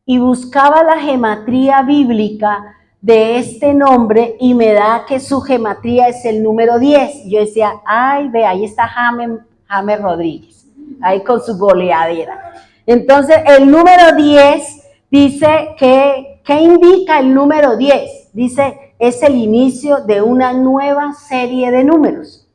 y buscaba la gematría bíblica de este nombre y me da que su gematría es el número 10. Yo decía, ay, ve, ahí está James Rodríguez, ahí con su goleadera. Entonces, el número 10 dice que, ¿qué indica el número 10? Dice, es el inicio de una nueva serie de números.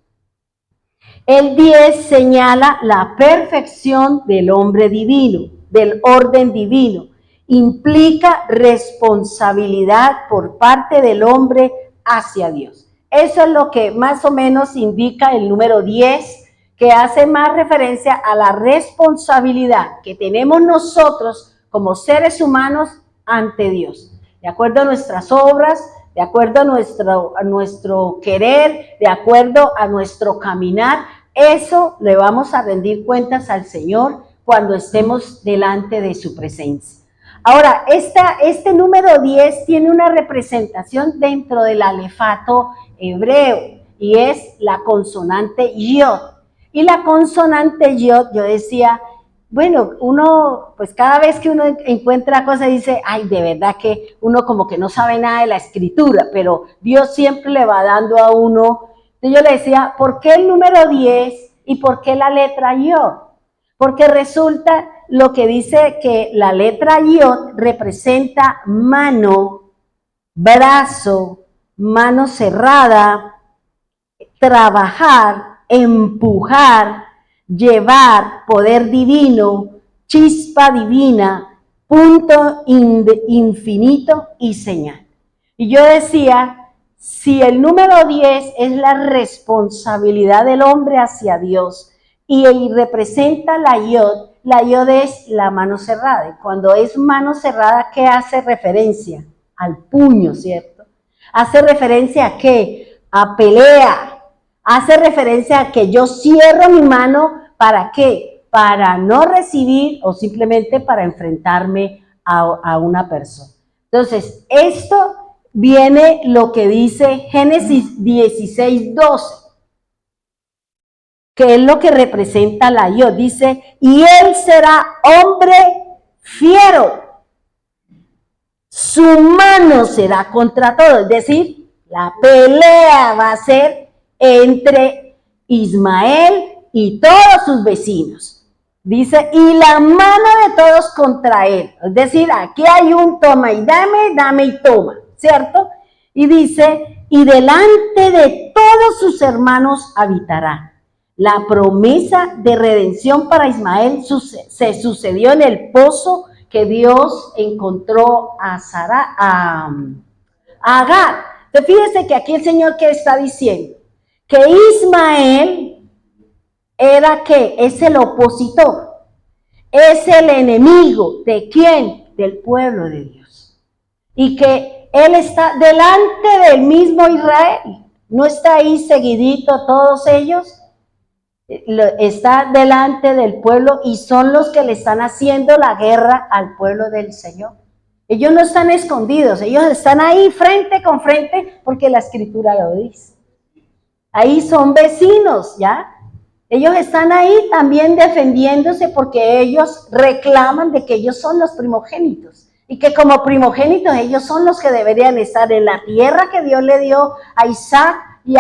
El 10 señala la perfección del hombre divino, del orden divino. Implica responsabilidad por parte del hombre hacia Dios. Eso es lo que más o menos indica el número 10, que hace más referencia a la responsabilidad que tenemos nosotros como seres humanos ante Dios, de acuerdo a nuestras obras, de acuerdo a nuestro querer, de acuerdo a nuestro caminar. Eso le vamos a rendir cuentas al Señor cuando estemos delante de su presencia. Ahora, este número 10 tiene una representación dentro del alefato hebreo y es la consonante yod. Y la consonante yod, yo decía, bueno, uno, pues cada vez que uno encuentra cosas dice, ay, de verdad que uno como que no sabe nada de la escritura, pero Dios siempre le va dando a uno. Entonces yo le decía, ¿por qué el número 10 y por qué la letra yod? Porque resulta lo que dice que la letra yod representa mano, brazo, mano cerrada, trabajar, empujar, llevar, poder divino, chispa divina, punto infinito y señal. Y yo decía, si el número 10 es la responsabilidad del hombre hacia Dios y representa la yod es la mano cerrada. Y cuando es mano cerrada, ¿qué hace referencia? Al puño, ¿cierto? Hace referencia a ¿qué? A pelea. Hace referencia a que yo cierro mi mano, ¿para qué? Para no recibir o simplemente para enfrentarme a una persona. Entonces, esto viene lo que dice Génesis 16:12, que es lo que representa la yod. Dice, y él será hombre fiero, su mano será contra todo. Es decir, la pelea va a ser entre Ismael y todos sus vecinos. Dice, y la mano de todos contra él. Es decir, aquí hay un toma y dame y toma, ¿cierto? Y dice, y delante de todos sus hermanos habitará. La promesa de redención para Ismael se sucedió en el pozo que Dios encontró a Agar. Entonces, fíjense que aquí el Señor que está diciendo que Ismael era que es el opositor, es el enemigo de ¿quién? Del pueblo de Dios. Y que él está delante del mismo Israel, no está ahí seguidito todos ellos, está delante del pueblo y son los que le están haciendo la guerra al pueblo del Señor. Ellos no están escondidos, ellos están ahí frente con frente porque la escritura lo dice. Ahí son vecinos, ¿ya? Ellos están ahí también defendiéndose porque ellos reclaman de que ellos son los primogénitos y que como primogénitos ellos son los que deberían estar en la tierra que Dios le dio a Isaac y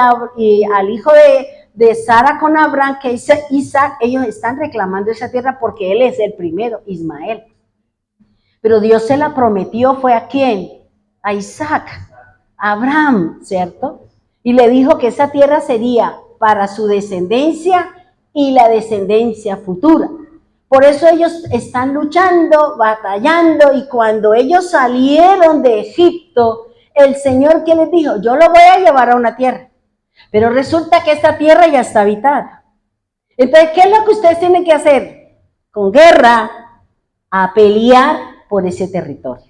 al hijo de Sara con Abraham, que es Isaac. Ellos están reclamando esa tierra porque él es el primero, Ismael. Pero Dios se la prometió, ¿fue a quién? A Isaac, a Abraham, ¿cierto? Y le dijo que esa tierra sería para su descendencia y la descendencia futura. Por eso ellos están luchando, batallando, y cuando ellos salieron de Egipto, el Señor, ¿qué les dijo? Yo lo voy a llevar a una tierra, pero resulta que esta tierra ya está habitada. Entonces, ¿qué es lo que ustedes tienen que hacer? Con guerra, a pelear por ese territorio.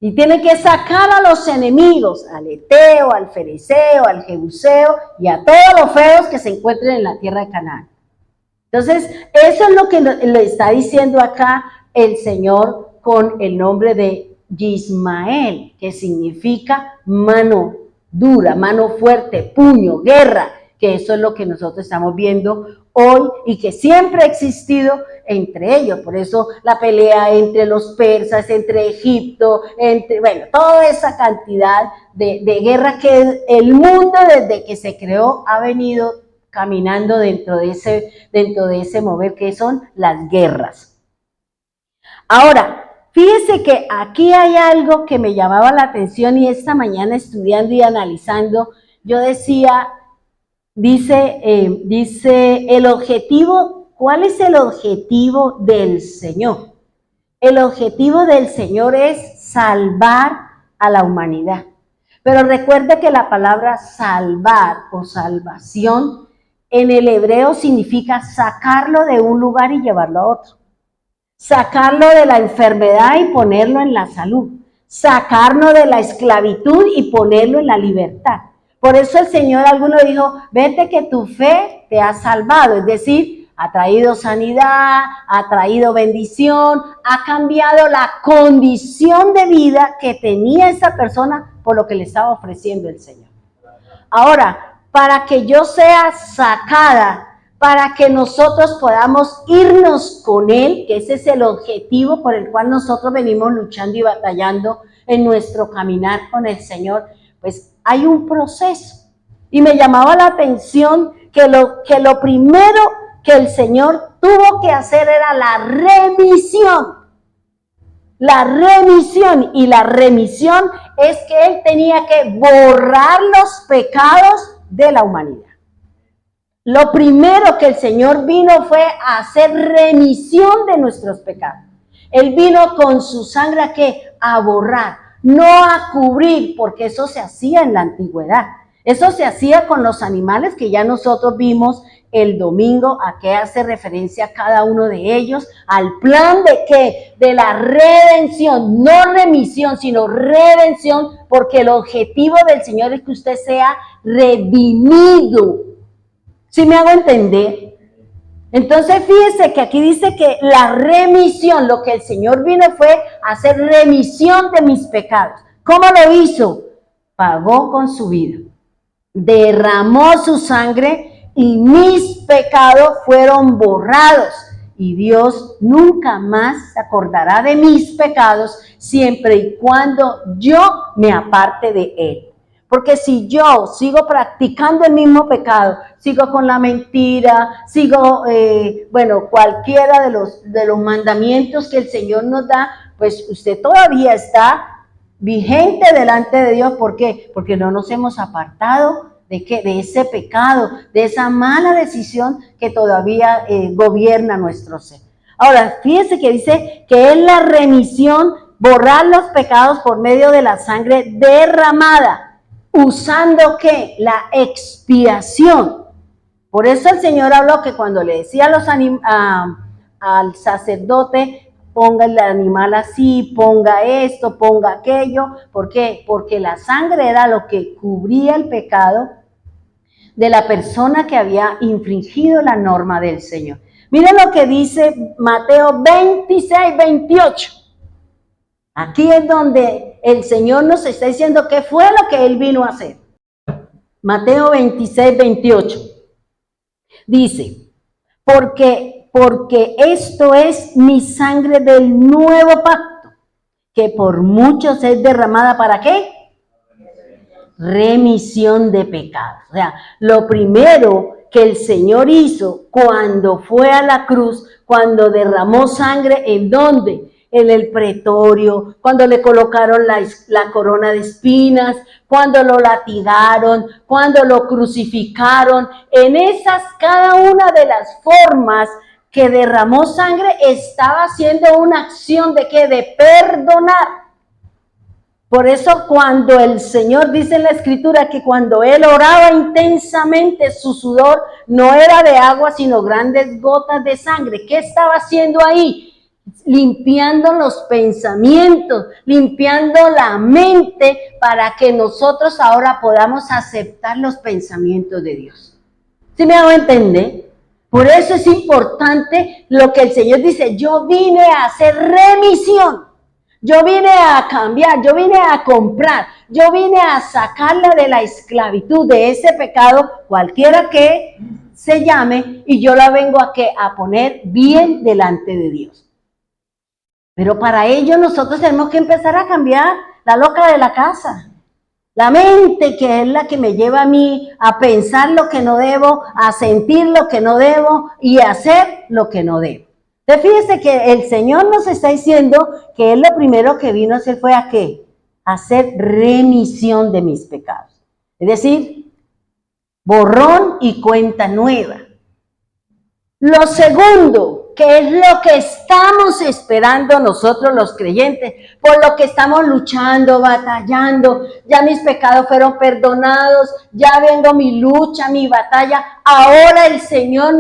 Y tienen que sacar a los enemigos, al Eteo, al Fereceo, al Jebuseo y a todos los feos que se encuentren en la tierra de Canaán. Entonces, eso es lo que le está diciendo acá el Señor con el nombre de Yismael, que significa mano dura, mano fuerte, puño, guerra, que eso es lo que nosotros estamos viendo hoy y que siempre ha existido entre ellos. Por eso la pelea entre los persas, entre Egipto, toda esa cantidad de guerra que el mundo desde que se creó ha venido caminando dentro de ese mover que son las guerras. Ahora, fíjese que aquí hay algo que me llamaba la atención y esta mañana estudiando y analizando, yo decía, dice el objetivo, ¿cuál es el objetivo del Señor? El objetivo del Señor es salvar a la humanidad. Pero recuerde que la palabra salvar o salvación en el hebreo significa sacarlo de un lugar y llevarlo a otro. Sacarlo de la enfermedad y ponerlo en la salud. Sacarlo de la esclavitud y ponerlo en la libertad. Por eso el Señor alguno dijo, vete que tu fe te ha salvado. Es decir, ha traído sanidad, ha traído bendición, ha cambiado la condición de vida que tenía esa persona por lo que le estaba ofreciendo el Señor. Ahora, para que yo sea sacada, para que nosotros podamos irnos con Él, que ese es el objetivo por el cual nosotros venimos luchando y batallando en nuestro caminar con el Señor, pues hay un proceso. Y me llamaba la atención que lo primero que el Señor tuvo que hacer era la remisión. La remisión, y la remisión es que Él tenía que borrar los pecados de la humanidad. Lo primero que el Señor vino fue a hacer remisión de nuestros pecados. Él vino con su sangre ¿a qué? A borrar, no a cubrir, porque eso se hacía en la antigüedad. Eso se hacía con los animales que ya nosotros vimos el domingo, a qué hace referencia cada uno de ellos, al plan de qué, de la redención, no remisión, sino redención, porque el objetivo del Señor es que usted sea redimido. ¿Sí me hago entender? Entonces fíjese que aquí dice que la remisión, lo que el Señor vino fue a hacer remisión de mis pecados. ¿Cómo lo hizo? Pagó con su vida, derramó su sangre y mis pecados fueron borrados. Y Dios nunca más se acordará de mis pecados siempre y cuando yo me aparte de Él. Porque si yo sigo practicando el mismo pecado, sigo con la mentira, sigo, cualquiera de los mandamientos que el Señor nos da, pues usted todavía está vigente delante de Dios. ¿Por qué? Porque no nos hemos apartado de ese pecado, de esa mala decisión que todavía gobierna nuestro ser. Ahora, fíjese que dice que es la remisión, borrar los pecados por medio de la sangre derramada. Usando ¿qué? La expiación. Por eso el Señor habló que cuando le decía al sacerdote, ponga el animal así, ponga esto, ponga aquello. ¿Por qué? Porque la sangre era lo que cubría el pecado de la persona que había infringido la norma del Señor. Miren lo que dice Mateo 26, 28. Aquí es donde el Señor nos está diciendo qué fue lo que Él vino a hacer. Mateo 26, 28. Dice, porque esto es mi sangre del nuevo pacto, que por muchos es derramada, ¿para qué? Remisión de pecados. O sea, lo primero que el Señor hizo cuando fue a la cruz, cuando derramó sangre, ¿en dónde? En el pretorio, cuando le colocaron la corona de espinas, cuando lo latigaron, cuando lo crucificaron. En esas, cada una de las formas que derramó sangre, estaba haciendo una acción de ¿qué? De perdonar. Por eso cuando el Señor dice en la Escritura que cuando Él oraba intensamente, su sudor no era de agua, sino grandes gotas de sangre. ¿Qué estaba haciendo ahí? Limpiando los pensamientos, limpiando la mente para que nosotros ahora podamos aceptar los pensamientos de Dios. ¿Sí me hago entender? Por eso es importante lo que el Señor dice, yo vine a hacer remisión, yo vine a cambiar, yo vine a comprar, yo vine a sacarla de la esclavitud, de ese pecado, cualquiera que se llame, y yo la vengo a poner bien delante de Dios. Pero para ello nosotros tenemos que empezar a cambiar la loca de la casa. La mente, que es la que me lleva a mí a pensar lo que no debo, a sentir lo que no debo y a hacer lo que no debo. Entonces fíjese que el Señor nos está diciendo que Él lo primero que vino a hacer fue ¿a qué? A hacer remisión de mis pecados. Es decir, borrón y cuenta nueva. Lo segundo ¿Qué es lo que estamos esperando nosotros los creyentes? Por lo que estamos luchando, batallando. Ya mis pecados fueron perdonados, ya vengo mi lucha, mi batalla. Ahora el Señor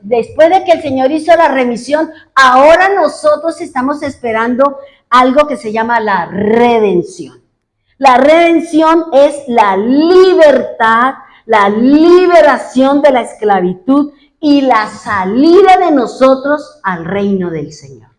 después de que el Señor hizo la remisión, ahora nosotros estamos esperando algo que se llama la redención. La redención es la libertad, la liberación de la esclavitud y la salida de nosotros al reino del Señor.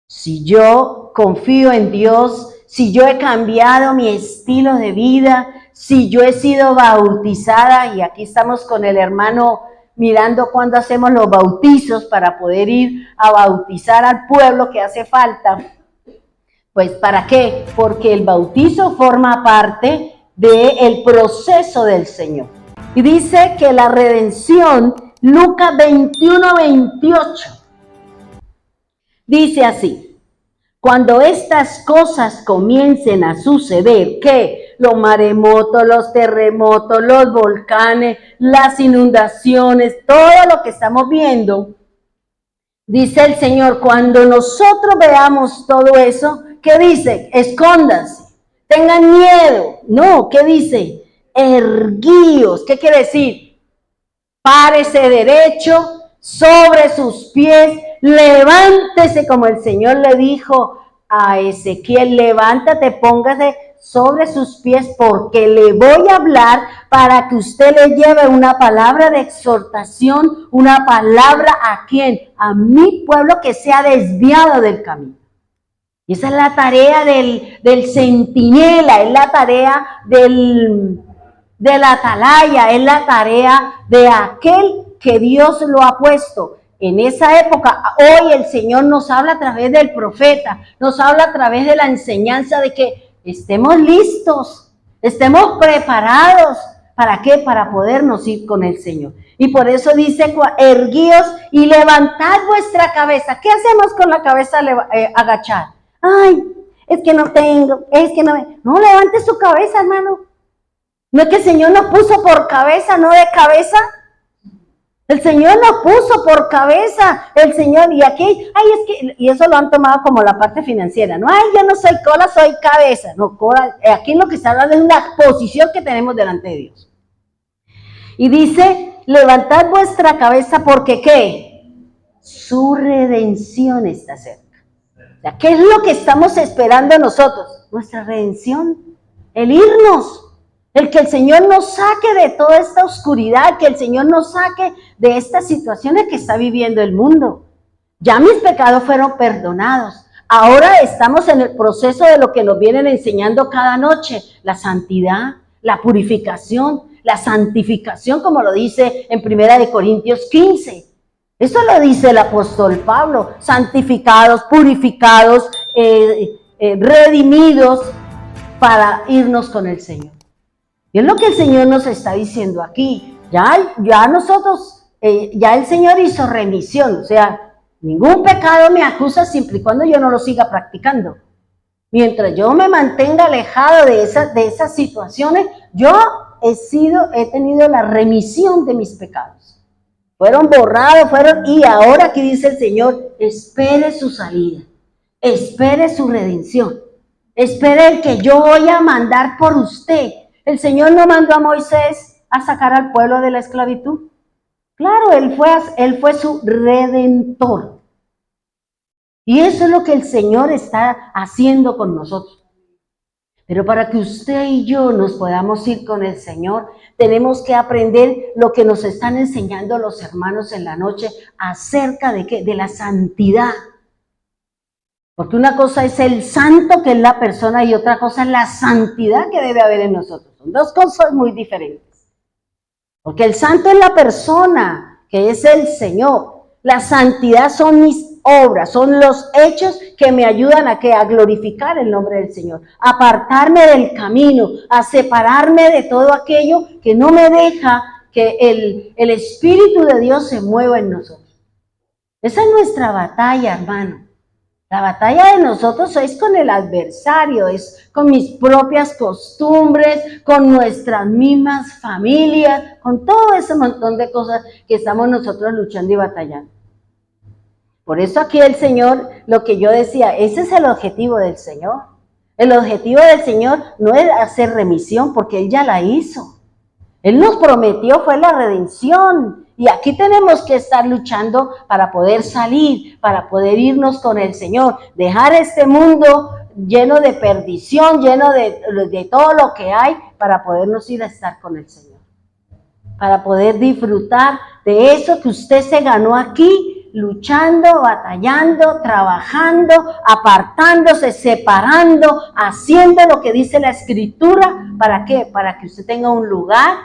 Si yo confío en Dios, si yo he cambiado mi estilo de vida, si yo he sido bautizada, y aquí estamos con el hermano mirando cuándo hacemos los bautizos para poder ir a bautizar al pueblo que hace falta. Pues ¿para qué? Porque el bautizo forma parte del proceso del Señor. Y dice que la redención, Lucas 21:28, dice así: cuando estas cosas comiencen a suceder, que los maremotos, los terremotos, los volcanes, las inundaciones, todo lo que estamos viendo, dice el Señor, cuando nosotros veamos todo eso, ¿qué dice? Escóndanse, tengan miedo. No, ¿qué dice? Erguíos. ¿Qué quiere decir? Párese derecho sobre sus pies, levántese, como el Señor le dijo a Ezequiel: levántate, póngase sobre sus pies, porque le voy a hablar para que usted le lleve una palabra de exhortación, una palabra ¿a quién? A mi pueblo que se ha desviado del camino. Y esa es la tarea del centinela, es la tarea del atalaya, es la tarea de aquel que Dios lo ha puesto. En esa época, hoy el Señor nos habla a través del profeta, nos habla a través de la enseñanza de que estemos listos, estemos preparados. ¿Para qué? Para podernos ir con el Señor. Y por eso dice: erguíos y levantad vuestra cabeza. ¿Qué hacemos con la cabeza agachada? Ay, es que no tengo, es que no. No, levante su cabeza, hermano. ¿No es que el Señor nos puso por cabeza, no de cabeza? El Señor nos puso por cabeza, el Señor, y aquí, ay, es que, y eso lo han tomado como la parte financiera, ¿no? Ay, yo no soy cola, soy cabeza. No, cola, aquí lo que está hablando es una posición que tenemos delante de Dios. Y dice: levantad vuestra cabeza, porque ¿qué? Su redención está cerca. O sea, ¿qué es lo que estamos esperando nosotros? Nuestra redención, el irnos. El que el Señor nos saque de toda esta oscuridad, que el Señor nos saque de estas situaciones que está viviendo el mundo. Ya mis pecados fueron perdonados. Ahora estamos en el proceso de lo que nos vienen enseñando cada noche: la santidad, la purificación, la santificación, como lo dice en 1 Corintios 15. Eso lo dice el apóstol Pablo: santificados, purificados, redimidos para irnos con el Señor. Y es lo que el Señor nos está diciendo aquí. Ya nosotros, ya el Señor hizo remisión. O sea, ningún pecado me acusa siempre y cuando yo no lo siga practicando. Mientras yo me mantenga alejado de esas situaciones, yo he tenido la remisión de mis pecados. Fueron borrados, y ahora aquí dice el Señor: espere su salida, espere su redención, espere el que yo voy a mandar por usted. El Señor no mandó a Moisés a sacar al pueblo de la esclavitud. Claro, él fue su redentor. Y eso es lo que el Señor está haciendo con nosotros. Pero para que usted y yo nos podamos ir con el Señor, tenemos que aprender lo que nos están enseñando los hermanos en la noche acerca de ¿qué? De la santidad. Porque una cosa es el santo, que es la persona, y otra cosa es la santidad que debe haber en nosotros. Son dos cosas muy diferentes. Porque el santo es la persona, que es el Señor. La santidad son mis obras, son los hechos que me ayudan a glorificar el nombre del Señor, a apartarme del camino, a separarme de todo aquello que no me deja que el Espíritu de Dios se mueva en nosotros. Esa es nuestra batalla, hermano. La batalla de nosotros es con el adversario, es con mis propias costumbres, con nuestras mismas familias, con todo ese montón de cosas que estamos nosotros luchando y batallando. Por eso aquí el Señor, lo que yo decía, ese es el objetivo del Señor. El objetivo del Señor no es hacer remisión, porque Él ya la hizo. Él nos prometió, fue la redención. Y aquí tenemos que estar luchando para poder salir, para poder irnos con el Señor, dejar este mundo lleno de perdición, lleno de todo lo que hay, para podernos ir a estar con el Señor. Para poder disfrutar de eso que usted se ganó aquí, luchando, batallando, trabajando, apartándose, separando, haciendo lo que dice la Escritura. ¿Para qué? Para que usted tenga un lugar,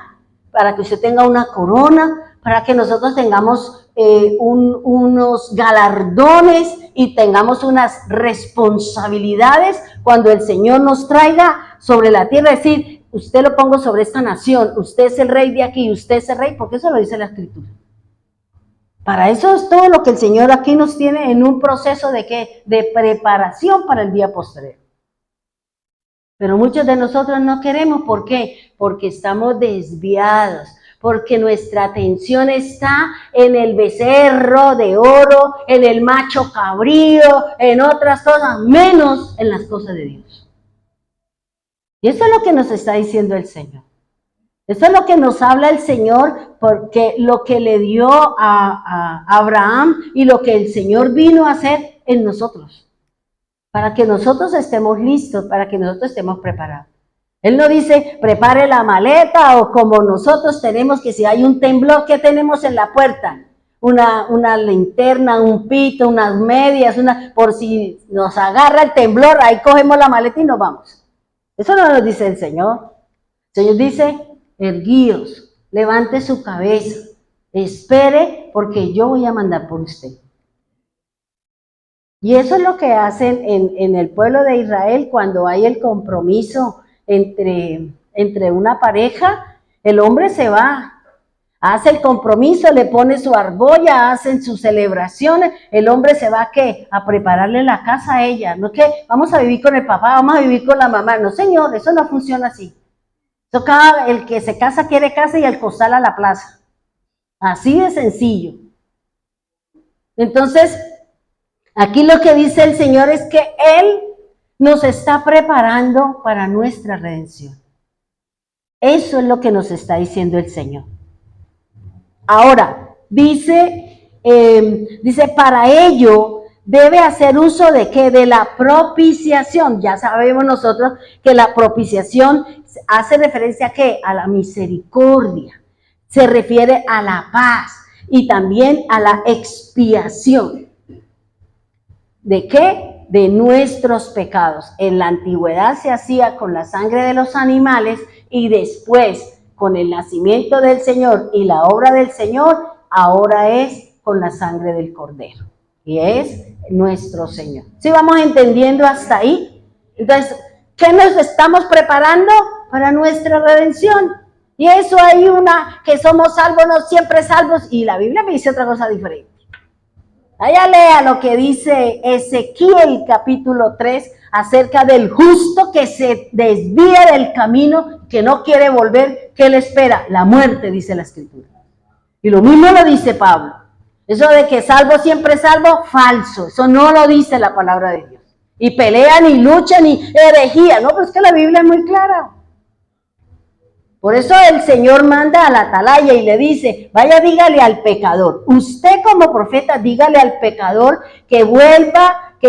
para que usted tenga una corona, para que nosotros tengamos unos galardones y tengamos unas responsabilidades cuando el Señor nos traiga sobre la tierra. Es decir, usted lo pongo sobre esta nación, usted es el rey de aquí, usted es el rey, porque eso lo dice la Escritura. Para eso es todo lo que el Señor aquí nos tiene en un proceso de ¿qué? De preparación para el día postrero. Pero muchos de nosotros no queremos, ¿por qué? Porque estamos desviados, porque nuestra atención está en el becerro de oro, en el macho cabrío, en otras cosas, menos en las cosas de Dios. Y eso es lo que nos está diciendo el Señor. Eso es lo que nos habla el Señor, porque lo que le dio a Abraham y lo que el Señor vino a hacer en nosotros, para que nosotros estemos listos, para que nosotros estemos preparados. Él no dice, prepare la maleta, o como nosotros tenemos que si hay un temblor, ¿qué tenemos en la puerta? Una linterna, un pito, unas medias, por si nos agarra el temblor, ahí cogemos la maleta y nos vamos. Eso no nos dice el Señor. El Señor dice, erguíos, levante su cabeza, espere, porque yo voy a mandar por usted. Y eso es lo que hacen en el pueblo de Israel cuando hay el compromiso entre una pareja. El hombre se va, hace el compromiso, le pone su argolla, hacen sus celebraciones. El hombre se va, ¿qué? A prepararle la casa a ella. No es que vamos a vivir con el papá, vamos a vivir con la mamá. No, señor, eso no funciona así. Eso el que se casa quiere casa y el costal a la plaza. Así de sencillo. Entonces, aquí lo que dice el Señor es que Él nos está preparando para nuestra redención. Eso es lo que nos está diciendo el Señor. Ahora, dice, para ello debe hacer uso de ¿qué? De la propiciación. Ya sabemos nosotros que la propiciación hace referencia a ¿qué? A la misericordia. Se refiere a la paz y también a la expiación. ¿De qué? De nuestros pecados. En la antigüedad se hacía con la sangre de los animales y después con el nacimiento del Señor y la obra del Señor, ahora es con la sangre del Cordero. Y es nuestro Señor. ¿Sí vamos entendiendo hasta ahí? Entonces, ¿qué nos estamos preparando? Para nuestra redención. Y eso hay que somos salvos, no siempre salvos. Y la Biblia me dice otra cosa diferente. Allá lea lo que dice Ezequiel capítulo 3 acerca del justo que se desvía del camino, que no quiere volver. ¿Qué le espera? La muerte, dice la Escritura. Y lo mismo lo dice Pablo. Eso de que salvo siempre salvo, falso. Eso no lo dice la palabra de Dios. Y pelean y luchan y herejía. No, pero es que la Biblia es muy clara. Por eso el Señor manda a la atalaya y le dice, vaya, dígale al pecador. Usted como profeta, dígale al pecador que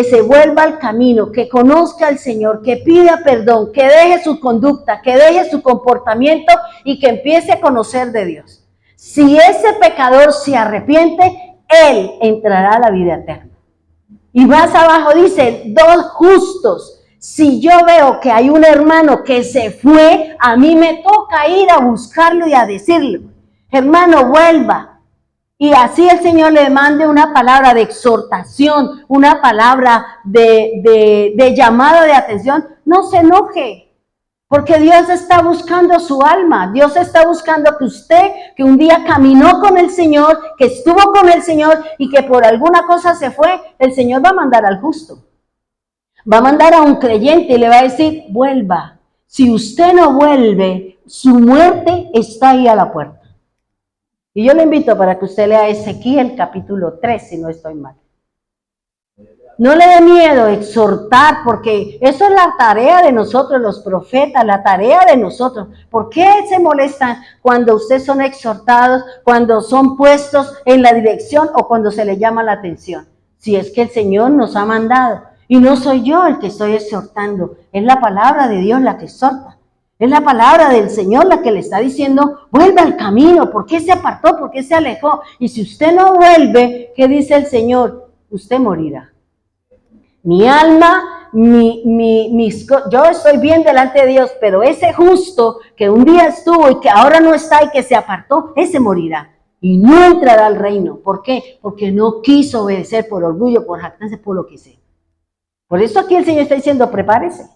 se vuelva al camino, que conozca al Señor, que pida perdón, que deje su conducta, que deje su comportamiento y que empiece a conocer de Dios. Si ese pecador se arrepiente, él entrará a la vida eterna. Y más abajo dice, dos justos. Si yo veo que hay un hermano que se fue, a mí me toca ir a buscarlo y a decirle, hermano, vuelva. Y así el Señor le mande una palabra de exhortación, una palabra de llamado de atención. No se enoje, porque Dios está buscando su alma. Dios está buscando que usted, que un día caminó con el Señor, que estuvo con el Señor y que por alguna cosa se fue, el Señor va a mandar al justo. Va a mandar a un creyente y le va a decir, vuelva. Si usted no vuelve, su muerte está ahí a la puerta. Y yo le invito para que usted lea Ezequiel capítulo 3, si no estoy mal. No le dé miedo exhortar, porque eso es la tarea de nosotros, los profetas, la tarea de nosotros. ¿Por qué se molestan cuando ustedes son exhortados, cuando son puestos en la dirección o cuando se les llama la atención? Si es que el Señor nos ha mandado. Y no soy yo el que estoy exhortando, es la palabra de Dios la que exhorta. Es la palabra del Señor la que le está diciendo, vuelve al camino. ¿Por qué se apartó? ¿Por qué se alejó? Y si usted no vuelve, ¿qué dice el Señor? Usted morirá. Mi alma, yo estoy bien delante de Dios, pero ese justo que un día estuvo y que ahora no está y que se apartó, ese morirá y no entrará al reino. ¿Por qué? Porque no quiso obedecer por orgullo, por jactancia, por lo que sea. Por eso aquí el Señor está diciendo, prepárese.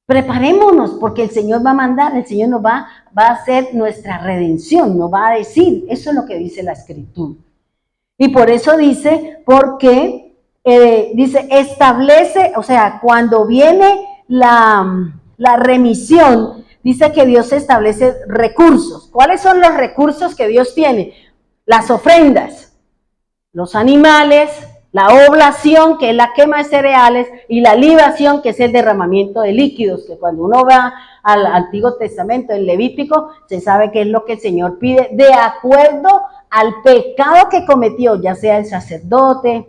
Preparémonos, porque el Señor va a mandar, el Señor nos va a hacer nuestra redención, nos va a decir, eso es lo que dice la Escritura. Y por eso dice, porque dice, establece, o sea, cuando viene la remisión, dice que Dios establece recursos. ¿Cuáles son los recursos que Dios tiene? Las ofrendas, los animales, la oblación, que es la quema de cereales, y la libación, que es el derramamiento de líquidos, que cuando uno va al Antiguo Testamento, el Levítico, se sabe que es lo que el Señor pide de acuerdo al pecado que cometió, ya sea el sacerdote,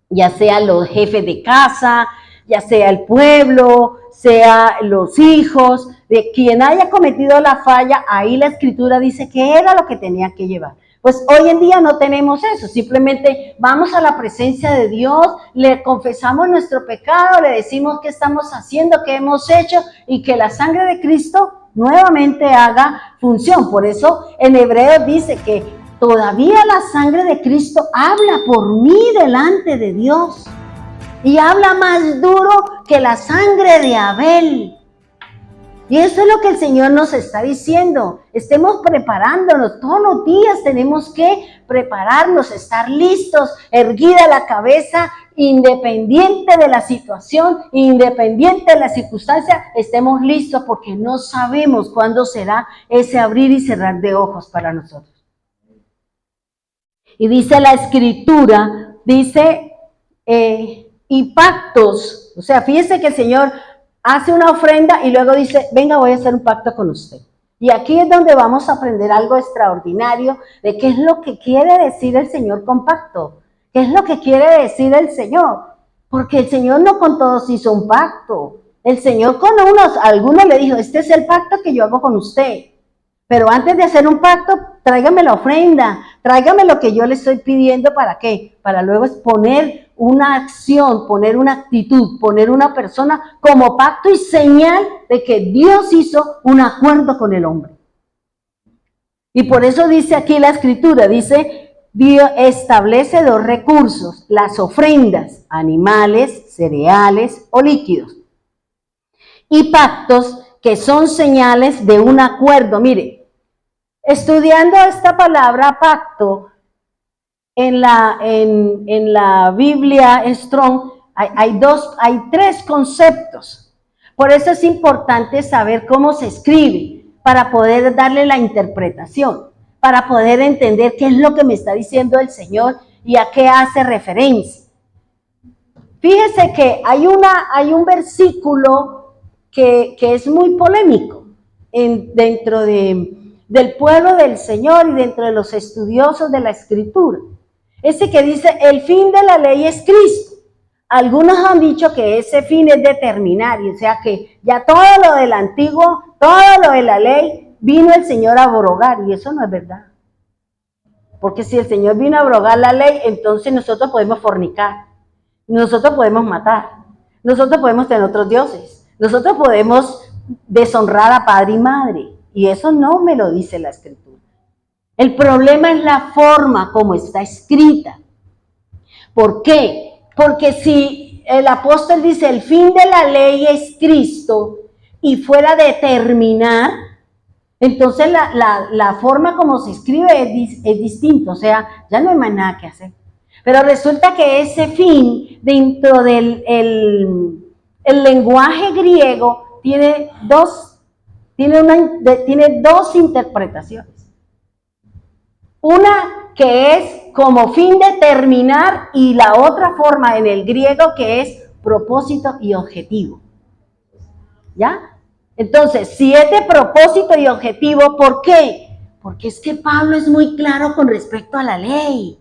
ya sea los jefes de casa, ya sea el pueblo, sea los hijos, de quien haya cometido la falla, ahí la Escritura dice que era lo que tenía que llevar. Pues hoy en día no tenemos eso, simplemente vamos a la presencia de Dios, le confesamos nuestro pecado, le decimos qué estamos haciendo, qué hemos hecho y que la sangre de Cristo nuevamente haga función. Por eso en Hebreos dice que todavía la sangre de Cristo habla por mí delante de Dios y habla más duro que la sangre de Abel. Y eso es lo que el Señor nos está diciendo. Estemos preparándonos. Todos los días tenemos que prepararnos, estar listos, erguida la cabeza, independiente de la situación, independiente de la circunstancia, estemos listos porque no sabemos cuándo será ese abrir y cerrar de ojos para nosotros. Y dice la Escritura, dice, y pactos. O sea, fíjese que el Señor hace una ofrenda y luego dice, venga, voy a hacer un pacto con usted. Y aquí es donde vamos a aprender algo extraordinario de qué es lo que quiere decir el Señor con pacto. ¿Qué es lo que quiere decir el Señor? Porque el Señor no con todos hizo un pacto. El Señor con algunos le dijo, este es el pacto que yo hago con usted. Pero antes de hacer un pacto, tráigame la ofrenda, tráigame lo que yo le estoy pidiendo, ¿para qué? Para luego poner una acción, poner una actitud, poner una persona como pacto y señal de que Dios hizo un acuerdo con el hombre. Y por eso dice aquí la Escritura, dice, Dios establece dos recursos, las ofrendas, animales, cereales o líquidos, y pactos que son señales de un acuerdo. Mire, estudiando esta palabra pacto en la Biblia Strong, hay tres conceptos. Por eso es importante saber cómo se escribe para poder darle la interpretación, para poder entender qué es lo que me está diciendo el Señor y a qué hace referencia. Fíjese que hay un versículo que es muy polémico dentro del pueblo del Señor y dentro de los estudiosos de la Escritura. Ese que dice, el fin de la ley es Cristo. Algunos han dicho que ese fin es determinario, o sea que ya todo lo del antiguo, todo lo de la ley, vino el Señor a abrogar, y eso no es verdad. Porque si el Señor vino a abrogar la ley, entonces nosotros podemos fornicar, nosotros podemos matar, nosotros podemos tener otros dioses, nosotros podemos deshonrar a padre y madre, y eso no me lo dice la Escritura. El problema es la forma como está escrita. ¿Por qué? Porque si el apóstol dice el fin de la ley es Cristo y fuera a determinar, entonces la forma como se escribe es distinto, o sea, ya no hay más nada que hacer. Pero resulta que ese fin dentro del el lenguaje griego tiene dos interpretaciones. Una que es como fin determinar y la otra forma en el griego que es propósito y objetivo. ¿Ya? Entonces, 7 propósito y objetivo, ¿por qué? Porque es que Pablo es muy claro con respecto a la ley.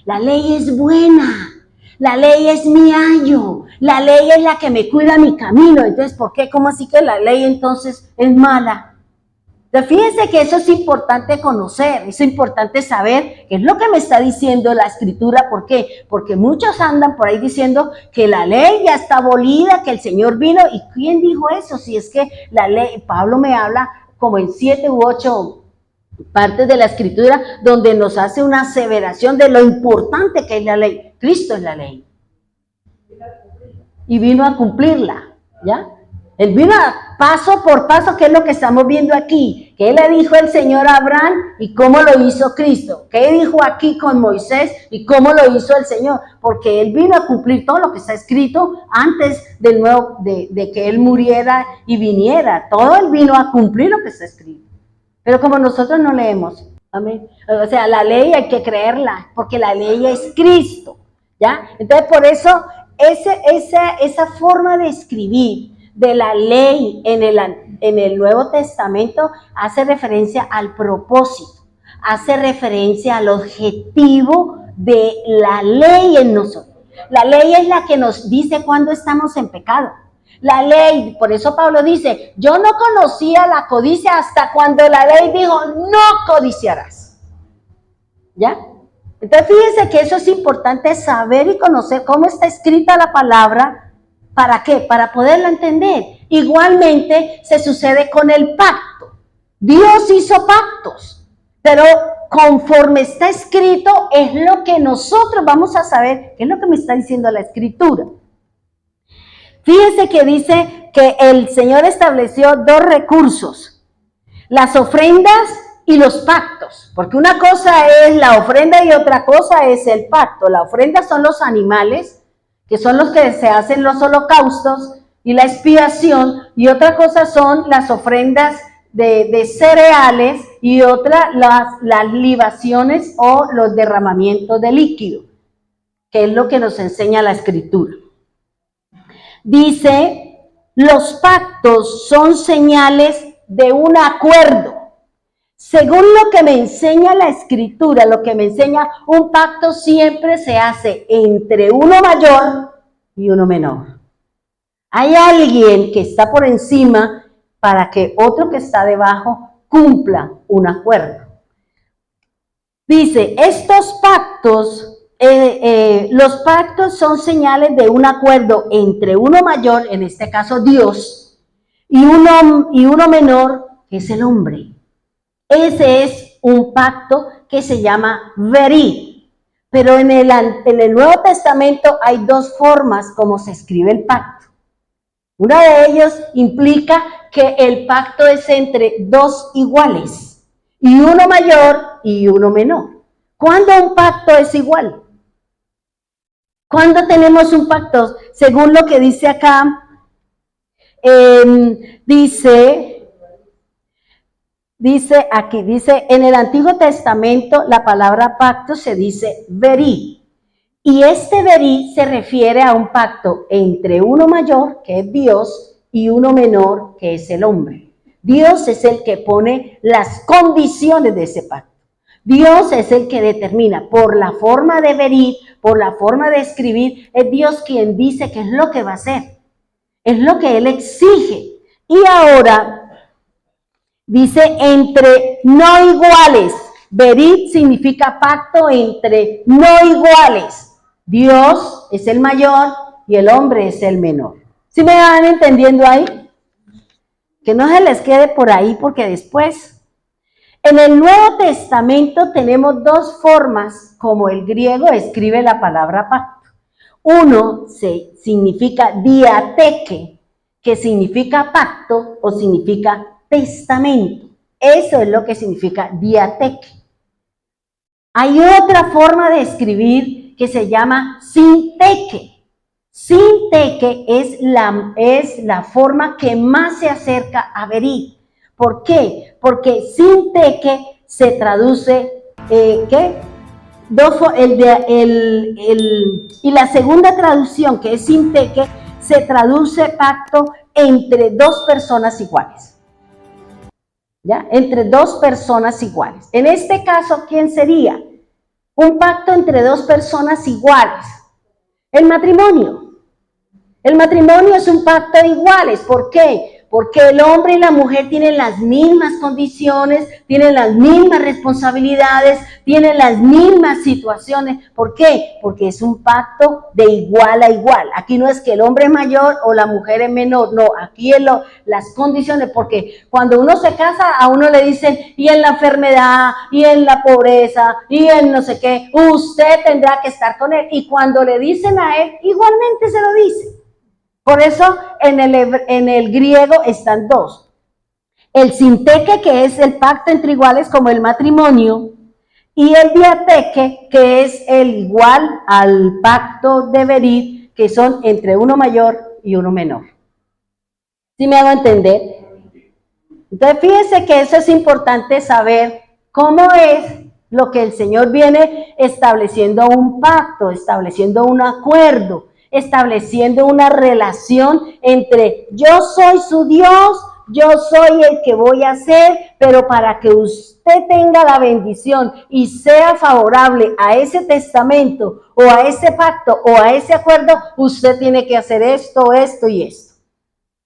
La ley es buena, la ley es mi ayo, la ley es la que me cuida mi camino. Entonces, ¿por qué? ¿Cómo así que la ley entonces es mala? Entonces, fíjense que eso es importante conocer, es importante saber qué es lo que me está diciendo la Escritura. ¿Por qué? Porque muchos andan por ahí diciendo que la ley ya está abolida, que el Señor vino. ¿Y quién dijo eso? Si es que la ley, Pablo me habla como en 7 u 8 partes de la Escritura donde nos hace una aseveración de lo importante que es la ley. Cristo es la ley. Y vino a cumplirla, ¿ya? Él vino paso por paso, que es lo que estamos viendo aquí. ¿Qué le dijo el Señor a Abraham y cómo lo hizo Cristo? ¿Qué dijo aquí con Moisés y cómo lo hizo el Señor? Porque Él vino a cumplir todo lo que está escrito antes del nuevo, de que Él muriera y viniera. Todo Él vino a cumplir lo que está escrito. Pero como nosotros no leemos, amén. O sea, la ley hay que creerla, porque la ley es Cristo, ¿ya? Entonces, por eso, esa forma de escribir de la ley en el Nuevo Testamento hace referencia al propósito, hace referencia al objetivo de la ley en nosotros. La ley es la que nos dice cuando estamos en pecado. La ley, por eso Pablo dice, yo no conocía la codicia hasta cuando la ley dijo, no codiciarás. ¿Ya? Entonces fíjense que eso es importante saber y conocer cómo está escrita la palabra. ¿Para qué? Para poderla entender. Igualmente se sucede con el pacto. Dios hizo pactos, pero conforme está escrito es lo que nosotros vamos a saber, qué es lo que me está diciendo la Escritura. Fíjense que dice que el Señor estableció 2 recursos, las ofrendas y los pactos, porque una cosa es la ofrenda y otra cosa es el pacto. La ofrenda son los animales, que son los que se hacen los holocaustos y la expiación, y otra cosa son las ofrendas de cereales y otra las libaciones o los derramamientos de líquido, que es lo que nos enseña la Escritura. Dice, los pactos son señales de un acuerdo. Según lo que me enseña la Escritura, lo que me enseña, un pacto siempre se hace entre uno mayor y uno menor. Hay alguien que está por encima para que otro que está debajo cumpla un acuerdo. Dice, estos pactos, los pactos son señales de un acuerdo entre uno mayor, en este caso Dios, y uno menor, que es el hombre. Ese es un pacto que se llama verí. Pero en el Nuevo Testamento hay 2 formas como se escribe el pacto. Una de ellas implica que el pacto es entre 2 iguales, y uno mayor y uno menor. ¿Cuándo un pacto es igual? ¿Cuándo tenemos un pacto? Según lo que dice acá, dice en el Antiguo Testamento la palabra pacto se dice verí. Y este verí se refiere a un pacto entre uno mayor, que es Dios, y uno menor, que es el hombre. Dios es el que pone las condiciones de ese pacto. Dios es el que determina por la forma de verí, por la forma de escribir, es Dios quien dice qué es lo que va a hacer. Es lo que Él exige. Y ahora dice entre no iguales. Verí significa pacto entre no iguales. Dios es el mayor y el hombre es el menor. ¿Sí me van entendiendo ahí? Que no se les quede por ahí porque después... En el Nuevo Testamento tenemos 2 formas como el griego escribe la palabra pacto. Uno significa diateque, que significa pacto o significa testamento. Eso es lo que significa diateque. Hay otra forma de escribir que se llama sinteque. Sinteque es la forma que más se acerca a verí. ¿Por qué? Porque sinteque se traduce ¿qué? Y la segunda traducción, que es sinteque, se traduce pacto entre dos personas iguales. ¿Ya? Entre dos personas iguales. En este caso, ¿quién sería? Un pacto entre dos personas iguales. El matrimonio. El matrimonio es un pacto de iguales. ¿Por qué? Porque el hombre y la mujer tienen las mismas condiciones, tienen las mismas responsabilidades, tienen las mismas situaciones. ¿Por qué? Porque es un pacto de igual a igual. Aquí no es que el hombre es mayor o la mujer es menor, no, aquí es las condiciones, porque cuando uno se casa a uno le dicen, y en la enfermedad, y en la pobreza, y en no sé qué, usted tendrá que estar con él. Y cuando le dicen a él, igualmente se lo dicen. Por eso en el griego están dos. El sinteque, que es el pacto entre iguales como el matrimonio, y el diateque, que es el igual al pacto de Berit, que son entre uno mayor y uno menor. ¿Sí me hago entender? Entonces fíjense que eso es importante saber cómo es lo que el Señor viene estableciendo un pacto, estableciendo un acuerdo, estableciendo una relación entre yo soy su Dios, yo soy el que voy a ser, pero para que usted tenga la bendición y sea favorable a ese testamento o a ese pacto o a ese acuerdo, usted tiene que hacer esto, esto y esto.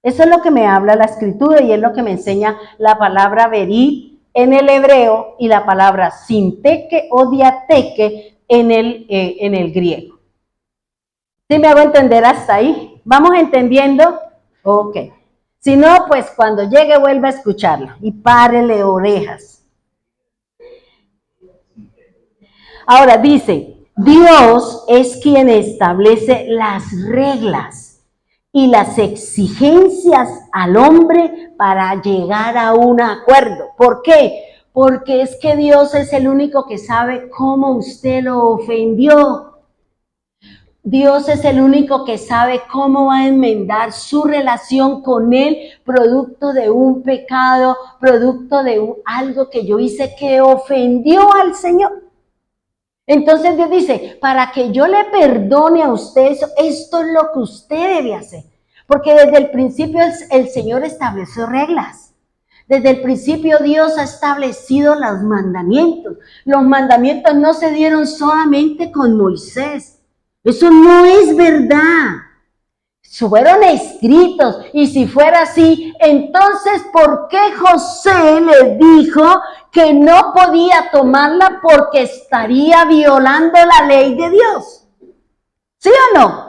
Eso es lo que me habla la escritura y es lo que me enseña la palabra berit en el hebreo y la palabra sinteque o diateque en el griego. ¿Sí me hago entender hasta ahí? ¿Vamos entendiendo? Ok. Si no, pues cuando llegue vuelva a escucharlo y párele orejas. Ahora dice, Dios es quien establece las reglas y las exigencias al hombre para llegar a un acuerdo. ¿Por qué? Porque es que Dios es el único que sabe cómo usted lo ofendió. Dios es el único que sabe cómo va a enmendar su relación con Él, producto de un pecado, producto de algo que yo hice que ofendió al Señor. Entonces Dios dice, para que yo le perdone a usted eso, esto es lo que usted debe hacer. Porque desde el principio el Señor estableció reglas. Desde el principio Dios ha establecido los mandamientos. Los mandamientos no se dieron solamente con Moisés. Eso no es verdad. Fueron escritos, y si fuera así, entonces ¿por qué José le dijo que no podía tomarla porque estaría violando la ley de Dios? ¿Sí o no?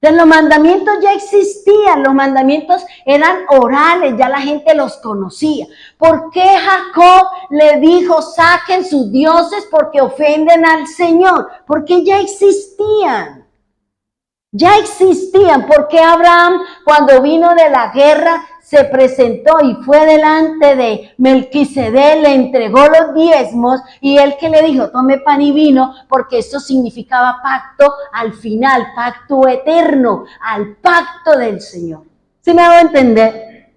Entonces los mandamientos ya existían, los mandamientos eran orales, ya la gente los conocía. ¿Por qué Jacob le dijo, saquen sus dioses porque ofenden al Señor? Porque ya existían. Ya existían, porque Abraham, cuando vino de la guerra, se presentó y fue delante de Melquisedec, le entregó los diezmos, y él que le dijo, tome pan y vino, porque eso significaba pacto al final, pacto eterno, al pacto del Señor. ¿Sí me hago entender?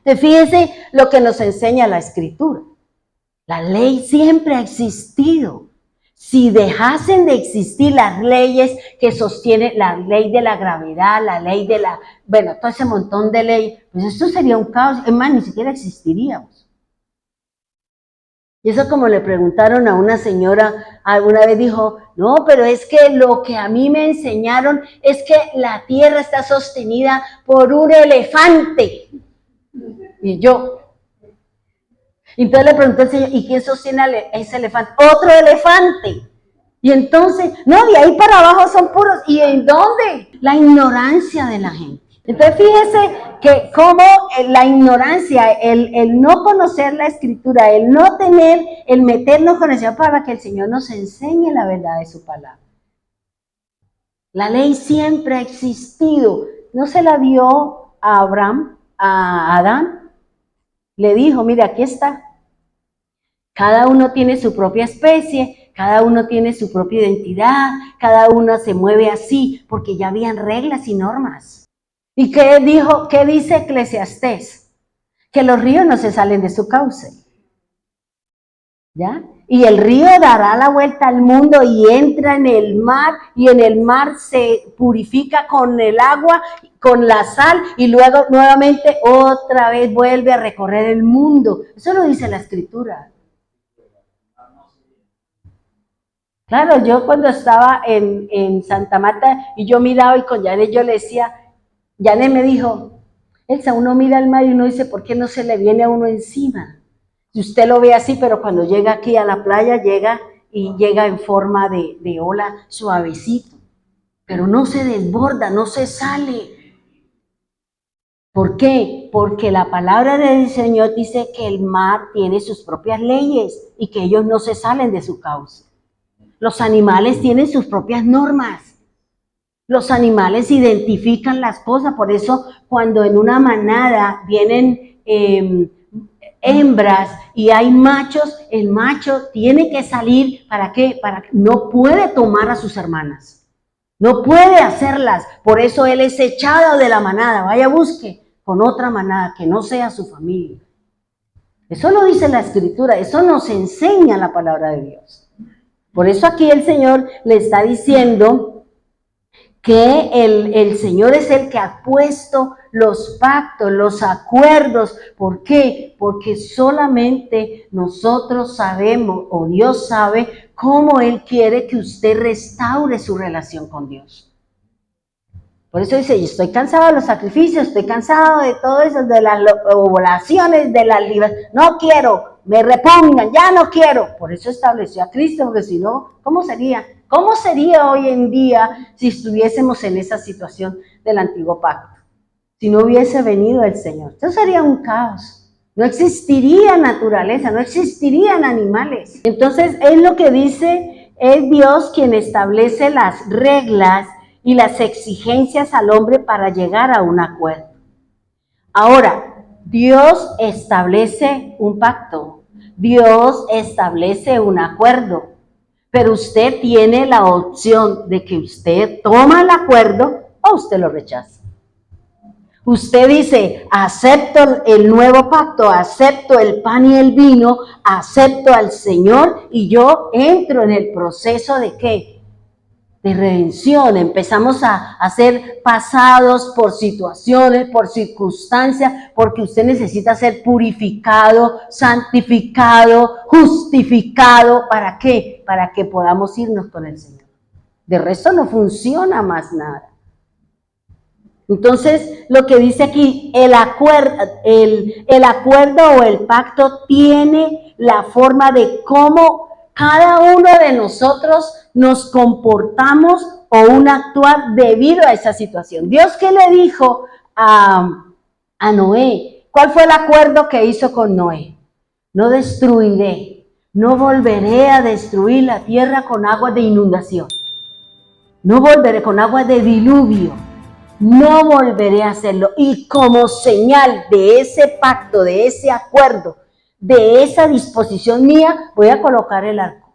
Entonces, fíjense lo que nos enseña la Escritura. La ley siempre ha existido. Si dejasen de existir las leyes que sostienen, la ley de la gravedad, la ley de todo ese montón de leyes, pues esto sería un caos, es más, ni siquiera existiríamos. Y eso como le preguntaron a una señora, alguna vez dijo, no, pero es que lo que a mí me enseñaron es que la tierra está sostenida por un elefante. Y yo... Entonces le preguntó el Señor, ¿y quién sostiene ese elefante? Otro elefante. Y entonces, no, de ahí para abajo son puros. ¿Y en dónde? La ignorancia de la gente. Entonces fíjese que como la ignorancia, el no conocer la Escritura, el no tener, el meternos con el Señor para que el Señor nos enseñe la verdad de su palabra. La ley siempre ha existido. ¿No se la dio a Abraham, a Adán? Le dijo, mire, aquí está. Cada uno tiene su propia especie, cada uno tiene su propia identidad, cada uno se mueve así, porque ya habían reglas y normas. ¿Y qué dice Eclesiastés? Que los ríos no se salen de su cauce. ¿Ya? Y el río dará la vuelta al mundo y entra en el mar, y en el mar se purifica con el agua, con la sal, y luego nuevamente otra vez vuelve a recorrer el mundo. Eso lo dice la Escritura. Claro, yo cuando estaba en Santa Marta y yo miraba y con Janet yo le decía, Janet me dijo, Elsa, uno mira al mar y uno dice, ¿por qué no se le viene a uno encima? Si usted lo ve así, pero cuando llega aquí a la playa, llega y llega en forma de ola suavecito, pero no se desborda, no se sale. ¿Por qué? Porque la palabra del Señor dice que el mar tiene sus propias leyes y que ellos no se salen de su cauce. Los animales tienen sus propias normas. Los animales identifican las cosas, por eso cuando en una manada vienen hembras y hay machos, el macho tiene que salir, ¿para qué? No puede tomar a sus hermanas, no puede hacerlas, por eso él es echado de la manada, vaya busque con otra manada que no sea su familia. Eso lo dice la Escritura, eso nos enseña la palabra de Dios. Por eso aquí el Señor le está diciendo que el Señor es el que ha puesto los pactos, los acuerdos. ¿Por qué? Porque solamente nosotros sabemos, o Dios sabe, cómo Él quiere que usted restaure su relación con Dios. Por eso dice, yo estoy cansado de los sacrificios, estoy cansado de todo eso, de las oblaciones, de las libertades. No quiero, me repugnan, ya no quiero. Por eso estableció a Cristo, porque si no, ¿cómo sería? ¿Cómo sería hoy en día si estuviésemos en esa situación del antiguo pacto? Si no hubiese venido el Señor. Eso sería un caos. No existiría naturaleza, no existirían animales. Entonces, es lo que dice, es Dios quien establece las reglas y las exigencias al hombre para llegar a un acuerdo. Ahora, Dios establece un pacto, Dios establece un acuerdo, pero usted tiene la opción de que usted toma el acuerdo o usted lo rechaza. Usted dice, acepto el nuevo pacto, acepto el pan y el vino, acepto al Señor y yo entro en el proceso de ¿qué? De redención. Empezamos a ser pasados por situaciones, por circunstancias, porque usted necesita ser purificado, santificado, justificado. ¿Para qué? Para que podamos irnos con el Señor. De resto no funciona más nada. Entonces, lo que dice aquí, el acuerdo o el pacto tiene la forma de cómo cada uno de nosotros nos comportamos o un actuar debido a esa situación. Dios, ¿qué le dijo a Noé? ¿Cuál fue el acuerdo que hizo con Noé? No destruiré, no volveré a destruir la tierra con agua de inundación. No volveré con agua de diluvio. No volveré a hacerlo. Y como señal de ese pacto, de ese acuerdo, de esa disposición mía, voy a colocar el arco.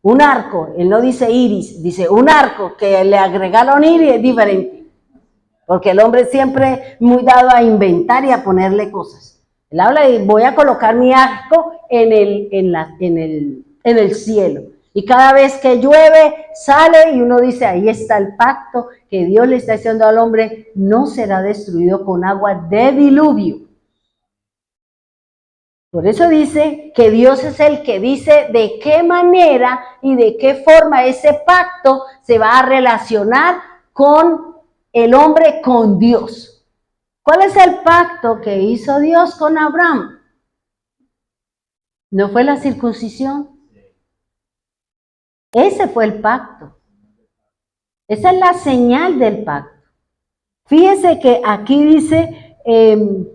Un arco, él no dice iris, dice un arco, que le agregaron iris es diferente. Porque el hombre siempre muy dado a inventar y a ponerle cosas. Él habla de voy a colocar mi arco en el cielo. Y cada vez que llueve, sale y uno dice, ahí está el pacto que Dios le está diciendo al hombre, no será destruido con agua de diluvio. Por eso dice que Dios es el que dice de qué manera y de qué forma ese pacto se va a relacionar con el hombre, con Dios. ¿Cuál es el pacto que hizo Dios con Abraham? ¿No fue la circuncisión? Ese fue el pacto. Esa es la señal del pacto. Fíjese que aquí dice, en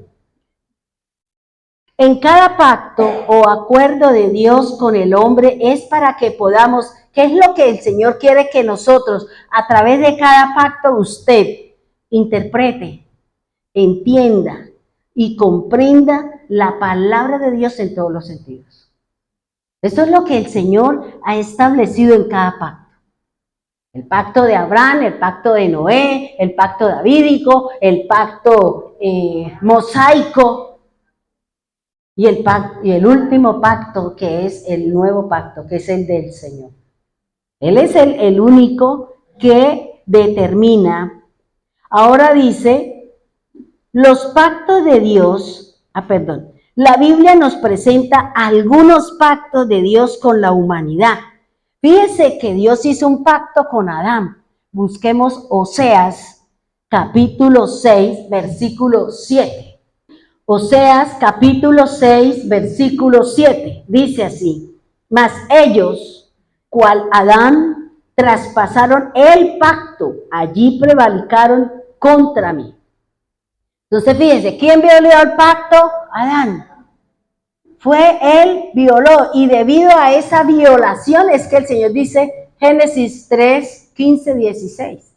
cada pacto o acuerdo de Dios con el hombre es para que podamos, ¿qué es lo que el Señor quiere que nosotros, a través de cada pacto, usted interprete, entienda y comprenda la palabra de Dios en todos los sentidos? Eso es lo que el Señor ha establecido en cada pacto. El pacto de Abraham, el pacto de Noé, el pacto davídico, el pacto mosaico. y el último pacto, que es el nuevo pacto, que es el del Señor. Él es el único que determina. Ahora dice, los pactos de Dios, la Biblia nos presenta algunos pactos de Dios con la humanidad. Fíjese que Dios hizo un pacto con Adán. Busquemos Oseas, capítulo 6, versículo 7. Oseas, capítulo 6, versículo 7. Dice así, mas ellos, cual Adán, traspasaron el pacto, allí prevaricaron contra mí. Entonces fíjense, ¿quién violó el pacto? Adán. Fue él, violó, y debido a esa violación es que el Señor dice, Génesis 3, 15, 16,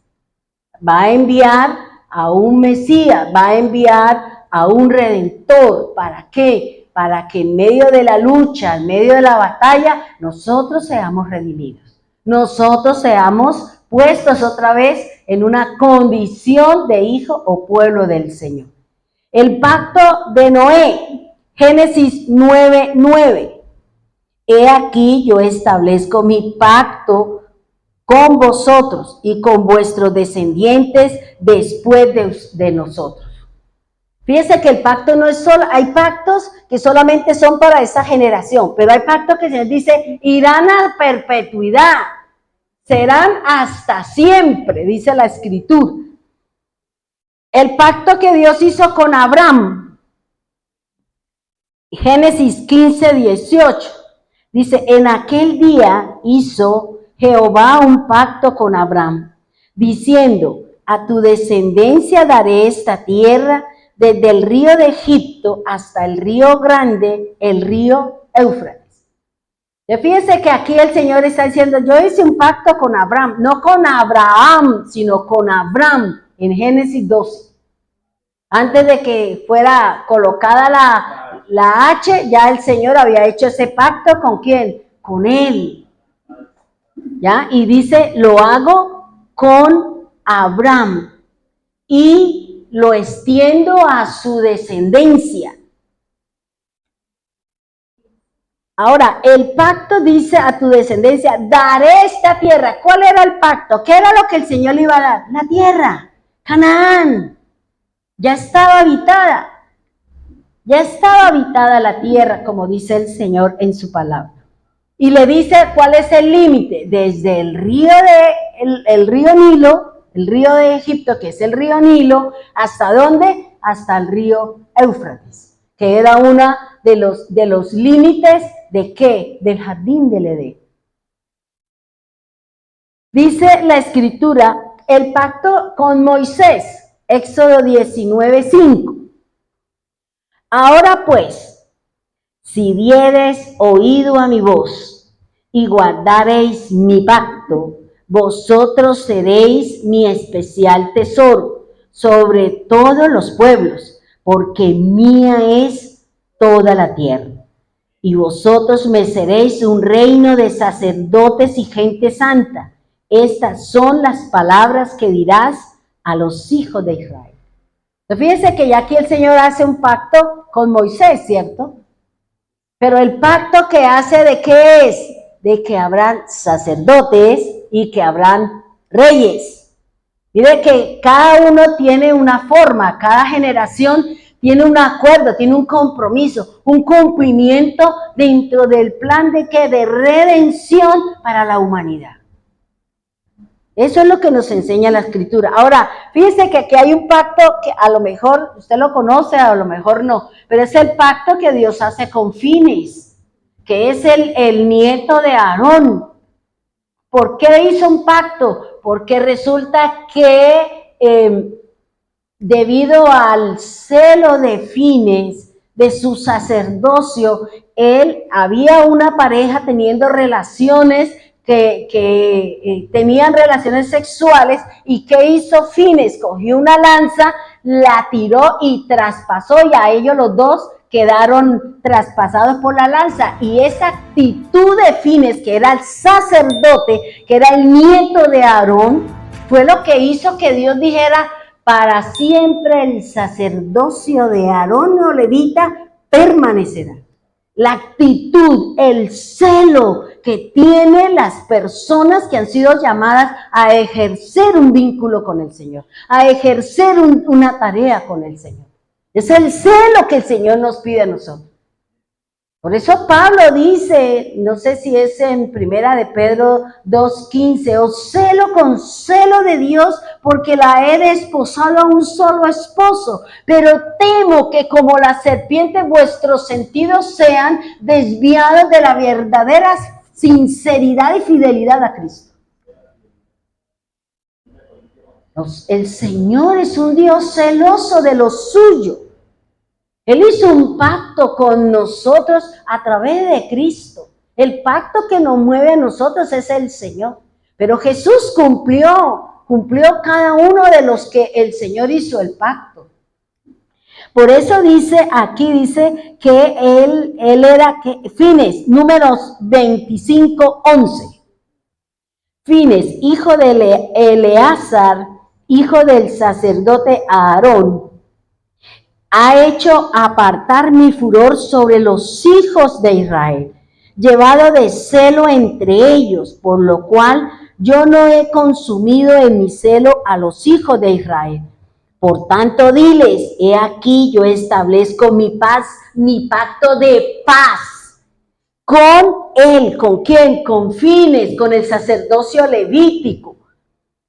va a enviar a un Mesías, va a enviar a un Redentor. ¿Para qué? Para que en medio de la lucha, en medio de la batalla, nosotros seamos redimidos. Nosotros seamos puestos otra vez en una condición de hijo o pueblo del Señor. El pacto de Noé, Génesis 9, 9. He aquí yo establezco mi pacto con vosotros y con vuestros descendientes después de nosotros. Fíjense que el pacto no es solo, hay pactos que solamente son para esa generación, pero hay pactos que se dice irán a perpetuidad, serán hasta siempre, dice la Escritura. El pacto que Dios hizo con Abraham, Génesis 15, 18, dice, en aquel día hizo Jehová un pacto con Abraham, diciendo, a tu descendencia daré esta tierra, desde el río de Egipto hasta el río grande, el río Éufrates. Fíjense que aquí el Señor está diciendo, yo hice un pacto con Abraham, no con Abraham, sino con Abraham, en Génesis 12. Antes de que fuera colocada la H, ya el Señor había hecho ese pacto ¿con quién? Con él. ¿Ya? Y dice, lo hago con Abraham y lo extiendo a su descendencia. Ahora, el pacto dice a tu descendencia, daré esta tierra. ¿Cuál era el pacto? ¿Qué era lo que el Señor le iba a dar? La tierra, Canaán. Ya estaba habitada. Ya estaba habitada la tierra, como dice el Señor en su palabra. Y le dice cuál es el límite. Desde el río Nilo, el río de Egipto, que es el río Nilo, ¿hasta dónde? Hasta el río Éufrates, que era uno de los límites ¿de qué? Del jardín del Edén. Dice la Escritura, el pacto con Moisés, Éxodo 19, 5. Ahora pues, si diereis oído a mi voz y guardareis mi pacto, vosotros seréis mi especial tesoro sobre todos los pueblos, porque mía es toda la tierra. Y vosotros me seréis un reino de sacerdotes y gente santa. Estas son las palabras que dirás a los hijos de Israel. Entonces, fíjense que ya aquí el Señor hace un pacto con Moisés, ¿cierto? Pero el pacto que hace, ¿de qué es? De que habrán sacerdotes y que habrán reyes. Mire que cada uno tiene una forma, cada generación tiene un acuerdo, tiene un compromiso, un cumplimiento dentro del plan de ¿qué? De redención para la humanidad. Eso es lo que nos enseña la Escritura. Ahora, fíjense que aquí hay un pacto que a lo mejor usted lo conoce, a lo mejor no, pero es el pacto que Dios hace con Fines, que es el nieto de Aarón. ¿Por qué hizo un pacto? Porque resulta que debido al celo de Fines, de su sacerdocio, había una pareja teniendo relaciones que tenían relaciones sexuales, y ¿qué hizo Fines? Cogió una lanza, la tiró y traspasó, y a ellos los dos quedaron traspasados por la lanza. Y esa actitud de Fines, que era el sacerdote, que era el nieto de Aarón, fue lo que hizo que Dios dijera, para siempre el sacerdocio de Aarón o levita permanecerá. La actitud, el celo que tienen las personas que han sido llamadas a ejercer un vínculo con el Señor, a ejercer una tarea con el Señor. Es el celo que el Señor nos pide a nosotros. Por eso Pablo dice, no sé si es en Primera de Pedro 2:15, os celo con celo de Dios porque la he desposado a un solo esposo, pero temo que como la serpiente vuestros sentidos sean desviados de la verdadera sinceridad y fidelidad a Cristo. El Señor es un Dios celoso de lo suyo. Él hizo un pacto con nosotros a través de Cristo. El pacto que nos mueve a nosotros es el Señor. Pero Jesús cumplió cada uno de los que el Señor hizo el pacto. Por eso dice que él era, Fines, Números 25:11. Fines, hijo de Eleazar, hijo del sacerdote Aarón, ha hecho apartar mi furor sobre los hijos de Israel, llevado de celo entre ellos, por lo cual yo no he consumido en mi celo a los hijos de Israel. Por tanto, diles, he aquí yo establezco mi paz, mi pacto de paz con él. ¿Con quién? Con Fines, con el sacerdocio levítico.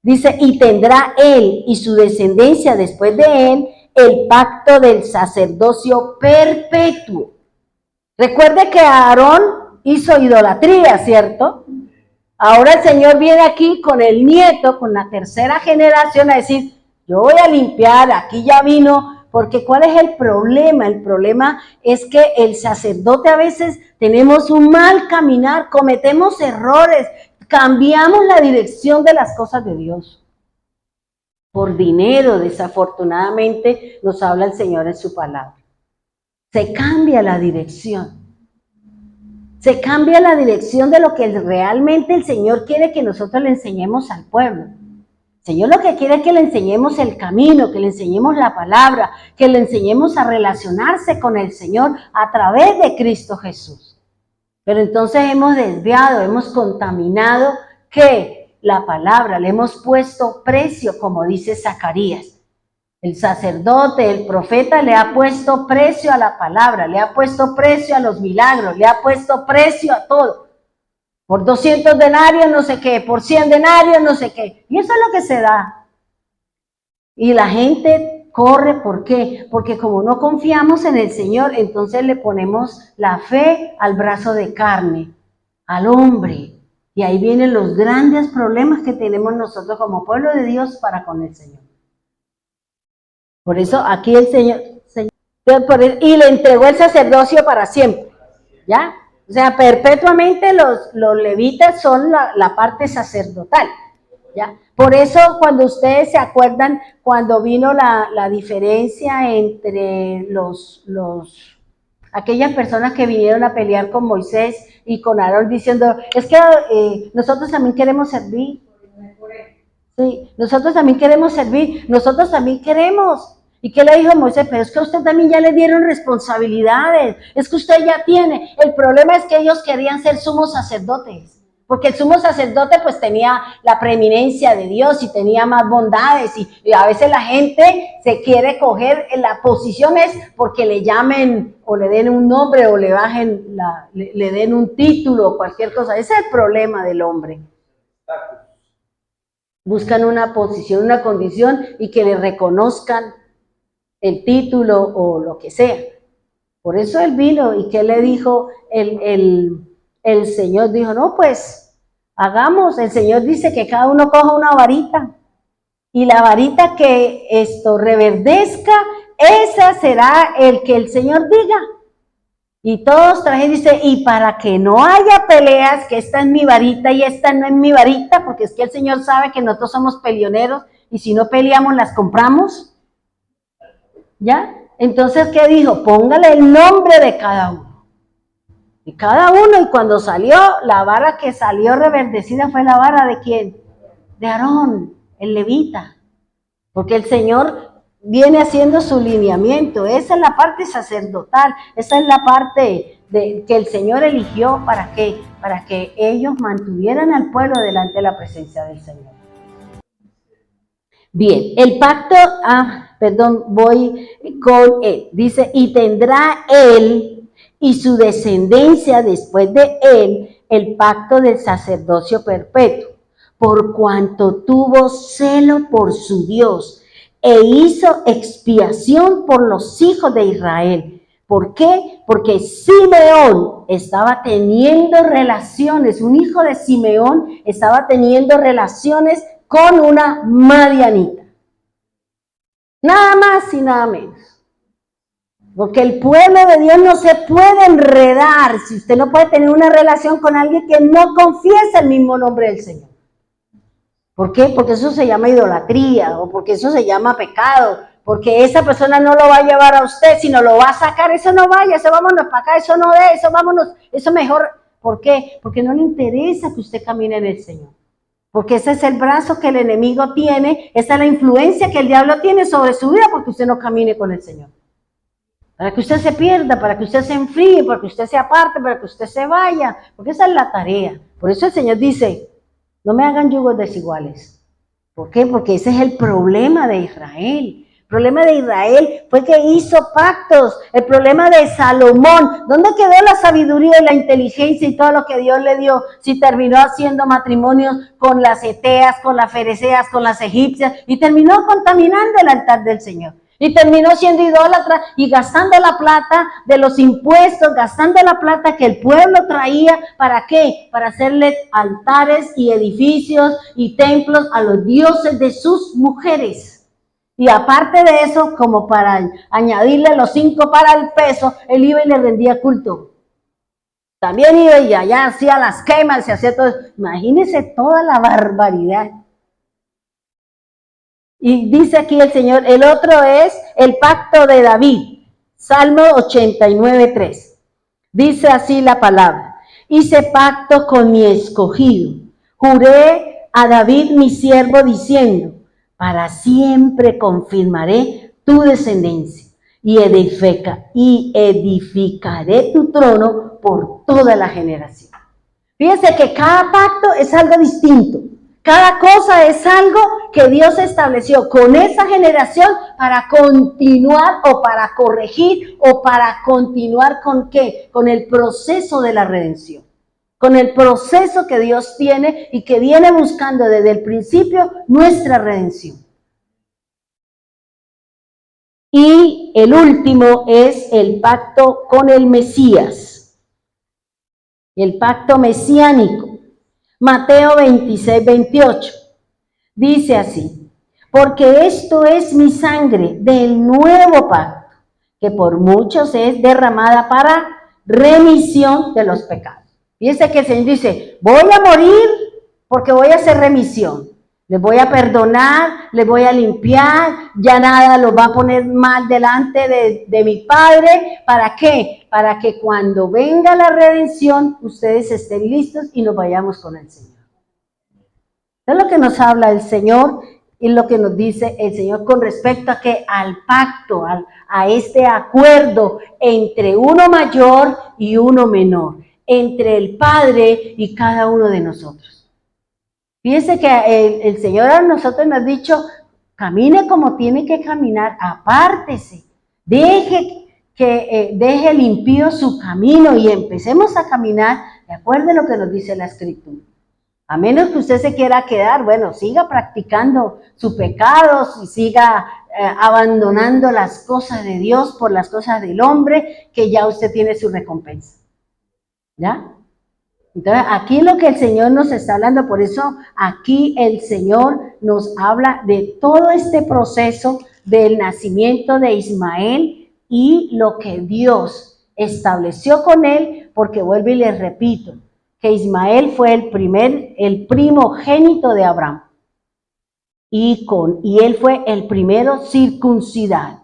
Dice, y tendrá él y su descendencia después de él el pacto del sacerdocio perpetuo. Recuerde que Aarón hizo idolatría, ¿cierto? Ahora el Señor viene aquí con el nieto, con la tercera generación, a decir, yo voy a limpiar, aquí ya vino, porque ¿cuál es el problema? El problema es que el sacerdote a veces tenemos un mal caminar, cometemos errores, cambiamos la dirección de las cosas de Dios. Por dinero, desafortunadamente, nos habla el Señor en su palabra. Se cambia la dirección. Se cambia la dirección de lo que realmente el Señor quiere que nosotros le enseñemos al pueblo. El Señor lo que quiere es que le enseñemos el camino, que le enseñemos la palabra, que le enseñemos a relacionarse con el Señor a través de Cristo Jesús. Pero entonces hemos desviado, hemos contaminado, ¿qué? La palabra, le hemos puesto precio, como dice Zacarías. El sacerdote, el profeta le ha puesto precio a la palabra, le ha puesto precio a los milagros, le ha puesto precio a todo. Por 200 denarios no sé qué, por 100 denarios no sé qué. Y eso es lo que se da. Y la gente corre, ¿por qué? Porque como no confiamos en el Señor, entonces le ponemos la fe al brazo de carne, al hombre. Y ahí vienen los grandes problemas que tenemos nosotros como pueblo de Dios para con el Señor. Por eso aquí el Señor y le entregó el sacerdocio para siempre, ¿ya? O sea, perpetuamente los levitas son la parte sacerdotal, ¿ya? Por eso cuando ustedes se acuerdan, cuando vino la diferencia entre aquellas personas que vinieron a pelear con Moisés y con Aarón diciendo, es que nosotros también queremos servir. Sí, nosotros también queremos servir, nosotros también queremos. ¿Y qué le dijo Moisés? Pero es que a usted también ya le dieron responsabilidades, es que usted ya tiene. El problema es que ellos querían ser sumos sacerdotes, porque el sumo sacerdote pues tenía la preeminencia de Dios y tenía más bondades y a veces la gente se quiere coger en las posiciones porque le llamen o le den un nombre o le bajen, le den un título o cualquier cosa. Ese es el problema del hombre. Buscan una posición, una condición y que le reconozcan el título o lo que sea. Por eso él vino y que le dijo el Señor dijo, no, pues hagamos, el Señor dice que cada uno coja una varita y la varita que esto reverdezca, esa será el que el Señor diga. Y todos trajeron, dice, y para que no haya peleas, que esta es mi varita y esta no es mi varita, porque es que el Señor sabe que nosotros somos peleoneros y si no peleamos las compramos. ¿Ya? Entonces, ¿qué dijo? Póngale el nombre de cada uno. Y cada uno, y cuando salió, la vara que salió reverdecida fue la vara de ¿quién? De Aarón, el levita. Porque el Señor viene haciendo su lineamiento. Esa es la parte sacerdotal, esa es la parte que el Señor eligió para que ellos mantuvieran al pueblo delante de la presencia del Señor. Bien, el pacto, voy con él. Dice, y tendrá él y su descendencia después de él el pacto del sacerdocio perpetuo, por cuanto tuvo celo por su Dios e hizo expiación por los hijos de Israel. ¿Por qué? Porque Simeón estaba teniendo relaciones, un hijo de Simeón estaba teniendo relaciones con una madianita. Nada más y nada menos. Porque el pueblo de Dios no se puede enredar si usted no puede tener una relación con alguien que no confiesa el mismo nombre del Señor. ¿Por qué? Porque eso se llama idolatría o porque eso se llama pecado. Porque esa persona no lo va a llevar a usted, sino lo va a sacar. Eso no vaya, eso vámonos para acá, eso no de, eso vámonos, eso mejor. ¿Por qué? Porque no le interesa que usted camine en el Señor. Porque ese es el brazo que el enemigo tiene, esa es la influencia que el diablo tiene sobre su vida porque usted no camine con el Señor. Para que usted se pierda, para que usted se enfríe, para que usted se aparte, para que usted se vaya, porque esa es la tarea. Por eso el Señor dice, no me hagan yugos desiguales. ¿Por qué? Porque ese es el problema de Israel. El problema de Israel fue que hizo pactos. El problema de Salomón, ¿dónde quedó la sabiduría y la inteligencia y todo lo que Dios le dio? Si terminó haciendo matrimonios con las eteas, con las fereceas, con las egipcias y terminó contaminando el altar del Señor. Y terminó siendo idólatra y gastando la plata de los impuestos, gastando la plata que el pueblo traía. ¿Para qué? Para hacerle altares y edificios y templos a los dioses de sus mujeres. Y aparte de eso, como para añadirle los 5 para el peso, él iba y le rendía culto. También iba y allá hacía las quemas, se hacía todo. Imagínense toda la barbaridad. Y dice aquí el Señor, el otro es el pacto de David, Salmo 89:3. Dice así la palabra, hice pacto con mi escogido, juré a David mi siervo diciendo, para siempre confirmaré tu descendencia y edificaré tu trono por toda la generación. Fíjense que cada pacto es algo distinto. Cada cosa es algo que Dios estableció con esa generación para continuar o para corregir o para continuar con ¿qué? Con el proceso de la redención. Con el proceso que Dios tiene y que viene buscando desde el principio nuestra redención. Y el último es el pacto con el Mesías. El pacto mesiánico. Mateo 26:28, dice así, porque esto es mi sangre del nuevo pacto, que por muchos es derramada para remisión de los pecados. Fíjense que el Señor dice, voy a morir porque voy a hacer remisión, les voy a perdonar, les voy a limpiar, ya nada los va a poner mal delante de mi Padre. ¿Para qué? Para que cuando venga la redención, ustedes estén listos y nos vayamos con el Señor. Es lo que nos habla el Señor y lo que nos dice el Señor con respecto a que al pacto, a este acuerdo entre uno mayor y uno menor, entre el Padre y cada uno de nosotros. Fíjense que el Señor a nosotros nos ha dicho, camine como tiene que caminar, apártese, deje el impío su camino y empecemos a caminar de acuerdo a lo que nos dice la Escritura. A menos que usted se quiera quedar, bueno, siga practicando sus pecados y siga abandonando las cosas de Dios por las cosas del hombre, que ya usted tiene su recompensa. ¿Ya? Entonces, aquí lo que el Señor nos está hablando, por eso aquí el Señor nos habla de todo este proceso del nacimiento de Ismael y lo que Dios estableció con él, porque vuelvo y les repito, que Ismael fue el primogénito de Abraham. Y él fue el primero circuncidado.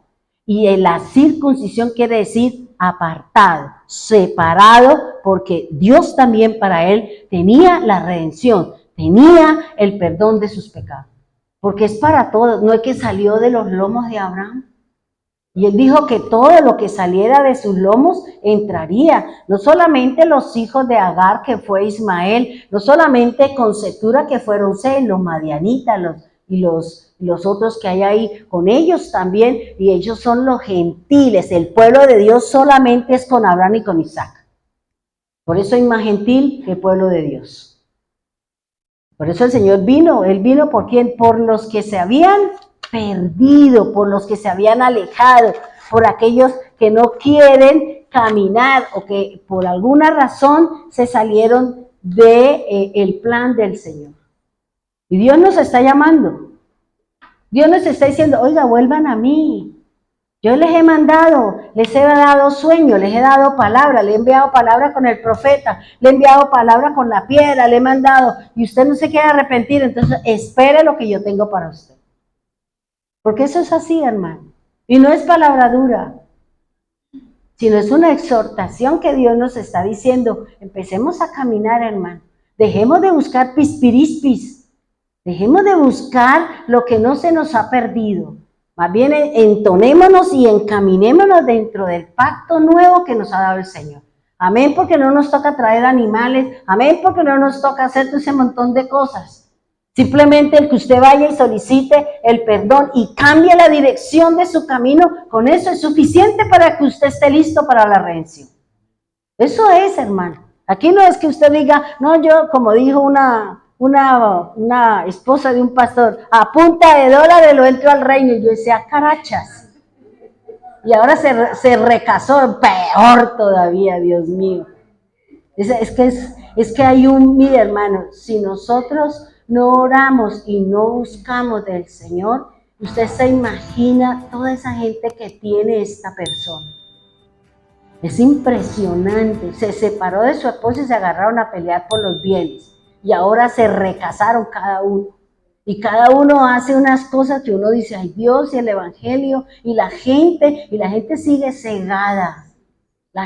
Y la circuncisión quiere decir apartado, separado, porque Dios también para él tenía la redención, tenía el perdón de sus pecados. porque es para todos, no es que salió de los lomos de Abraham. Y él dijo que todo lo que saliera de sus lomos entraría, no solamente los hijos de Agar, que fue Ismael, no solamente con Cetura, que fueron 6, los madianitas, los otros que hay ahí, con ellos también, y ellos son los gentiles. El pueblo de Dios solamente es con Abraham y con Isaac. Por eso hay más gentil que el pueblo de Dios. Por eso el Señor vino. ¿Él vino por quién? Por los que se habían perdido, por los que se habían alejado, por aquellos que no quieren caminar o que por alguna razón se salieron del plan del Señor. Y Dios nos está llamando. Dios nos está diciendo, oiga, vuelvan a mí. Yo les he mandado, les he dado sueño, les he dado palabra, le he enviado palabra con el profeta, le he enviado palabra con la piedra, le he mandado, y usted no se quiere arrepentir, entonces espere lo que yo tengo para usted. Porque eso es así, hermano. Y no es palabra dura, sino es una exhortación que Dios nos está diciendo. Empecemos a caminar, hermano. Dejemos de buscar pispirispis. Dejemos de buscar lo que no se nos ha perdido. Más bien entonémonos y encaminémonos dentro del pacto nuevo que nos ha dado el Señor. Amén, porque no nos toca traer animales. Amén, porque no nos toca hacer ese montón de cosas. Simplemente el que usted vaya y solicite el perdón y cambie la dirección de su camino, con eso es suficiente para que usted esté listo para la redención. Eso es, hermano. Aquí no es que usted diga, no, yo, como dijo una esposa de un pastor, a punta de dólares lo entro al reino. Y yo decía, carachas. Y ahora se recasó, peor todavía, Dios mío. Es que hay mire, hermano, si nosotros no oramos y no buscamos del Señor, usted se imagina toda esa gente que tiene esta persona. Es impresionante. Se separó de su esposo y se agarraron a pelear por los bienes. Y ahora se recasaron cada uno. Y cada uno hace unas cosas que uno dice, ay Dios, y el evangelio, y la gente sigue cegada.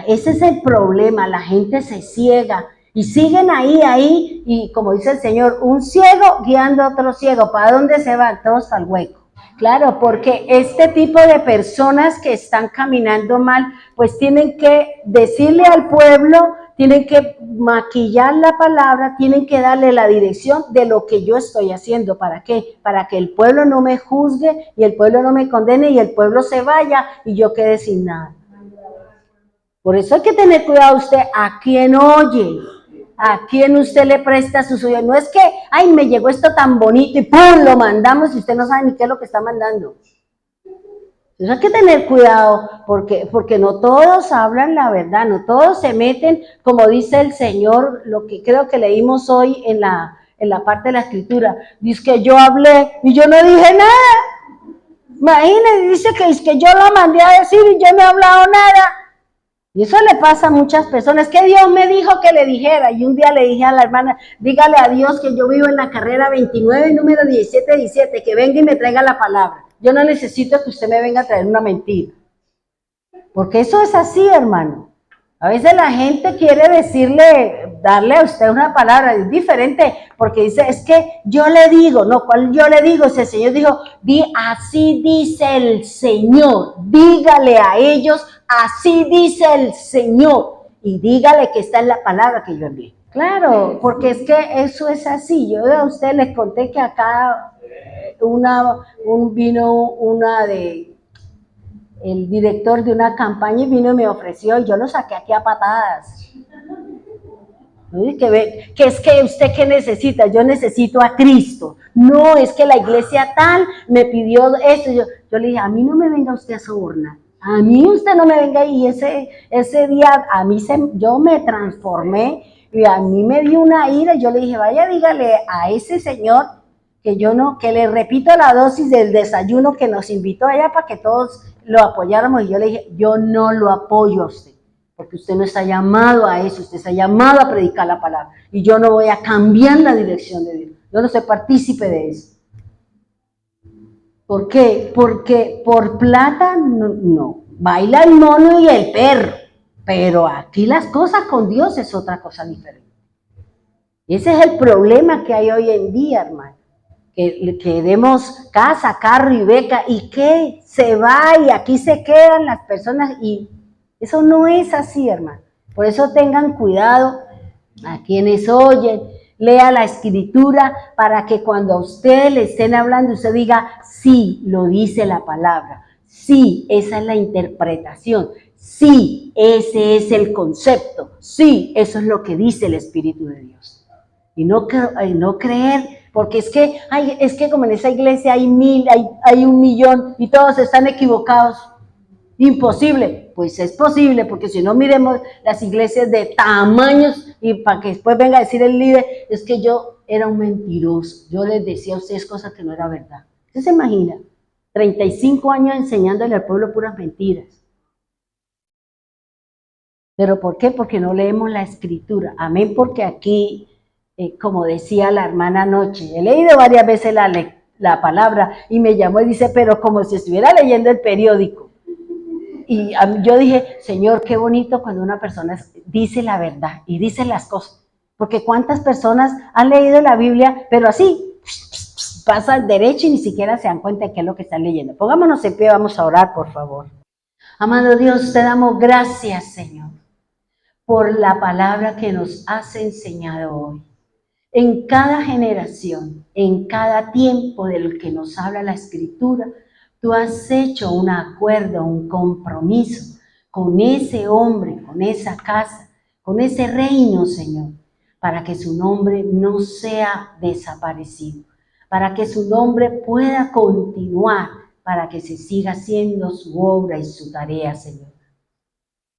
Ese es el problema, la gente se ciega. Y siguen ahí, y como dice el Señor, un ciego guiando a otro ciego. ¿Para dónde se van? Todos al hueco. Claro, porque este tipo de personas que están caminando mal, pues tienen que decirle al pueblo, tienen que maquillar la palabra, tienen que darle la dirección de lo que yo estoy haciendo. ¿Para qué? Para que el pueblo no me juzgue y el pueblo no me condene y el pueblo se vaya y yo quede sin nada. Por eso hay que tener cuidado usted a quién oye. ¿A quién usted le presta sus oídos? No es que, ay, me llegó esto tan bonito y ¡pum! Lo mandamos y usted no sabe ni qué es lo que está mandando. Entonces hay que tener cuidado porque no todos hablan la verdad, no todos se meten, como dice el Señor, lo que creo que leímos hoy en la parte de la Escritura. Dice que yo hablé y yo no dije nada. Imagínense, dice que yo lo mandé a decir y yo no he hablado nada. Y eso le pasa a muchas personas, que Dios me dijo que le dijera, y un día le dije a la hermana, dígale a Dios que yo vivo en la carrera 29, número 17, que venga y me traiga la palabra. Yo no necesito que usted me venga a traer una mentira. Porque eso es así, hermano. A veces la gente quiere darle a usted una palabra, es diferente, porque dice, es que yo le digo, no, ¿cuál yo le digo? Si el Señor dijo, así dice el Señor, dígale a ellos, así dice el Señor, y dígale que esta es la palabra que yo envié. Claro, porque es que eso es así. Yo a usted les conté que acá el director de una campaña y vino y me ofreció, y yo lo saqué aquí a patadas. Que es que usted ¿qué necesita? Yo necesito a Cristo. No, es que la iglesia tal me pidió esto. Yo le dije, a mí no me venga usted a sobornar. A mí usted no me venga, y ese día yo me transformé y a mí me dio una ira. Yo le dije, vaya, dígale a ese señor que le repito la dosis del desayuno que nos invitó allá para que todos lo apoyáramos. Y yo le dije, yo no lo apoyo a usted, porque usted no está llamado a eso, usted está llamado a predicar la palabra. Y yo no voy a cambiar la dirección de Dios. Yo no soy partícipe de eso. ¿Por qué? Porque por plata no. Baila el mono y el perro. Pero aquí las cosas con Dios es otra cosa diferente. Ese es el problema que hay hoy en día, hermano. que demos casa, carro y beca, y que se va y aquí se quedan las personas, y eso no es así, hermano. Por eso tengan cuidado a quienes oyen, lea la escritura para que cuando a ustedes le estén hablando, usted diga, sí, lo dice la palabra, sí, esa es la interpretación, sí, ese es el concepto, sí, eso es lo que dice el Espíritu de Dios. Y no creer, porque es que como en esa iglesia hay 1000, hay 1.000.000 y todos están equivocados. Imposible. Pues es posible, porque si no miremos las iglesias de tamaños y para que después venga a decir el líder, es que yo era un mentiroso, yo les decía a ustedes cosas que no era verdad. ¿Usted se imagina? 35 años enseñándole al pueblo puras mentiras. ¿Pero por qué? Porque no leemos la escritura. Amén, porque aquí, como decía la hermana anoche, he leído varias veces la palabra y me llamó y dice, pero como si estuviera leyendo el periódico. Y yo dije, Señor, qué bonito cuando una persona dice la verdad y dice las cosas. Porque cuántas personas han leído la Biblia, pero así, pasan derecho y ni siquiera se dan cuenta de qué es lo que están leyendo. Pongámonos en pie, vamos a orar, por favor. Amado Dios, te damos gracias, Señor, por la palabra que nos has enseñado hoy. En cada generación, en cada tiempo del que nos habla la Escritura, tú has hecho un acuerdo, un compromiso con ese hombre, con esa casa, con ese reino, Señor, para que su nombre no sea desaparecido, para que su nombre pueda continuar, para que se siga haciendo su obra y su tarea, Señor.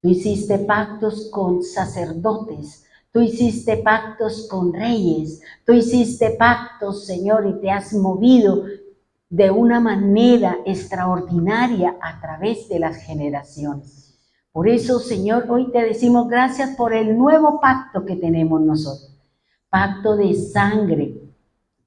Tú hiciste pactos con sacerdotes, tú hiciste pactos con reyes, tú hiciste pactos, Señor, y te has movido de una manera extraordinaria a través de las generaciones. Por eso, Señor, hoy te decimos gracias por el nuevo pacto que tenemos nosotros. Pacto de sangre,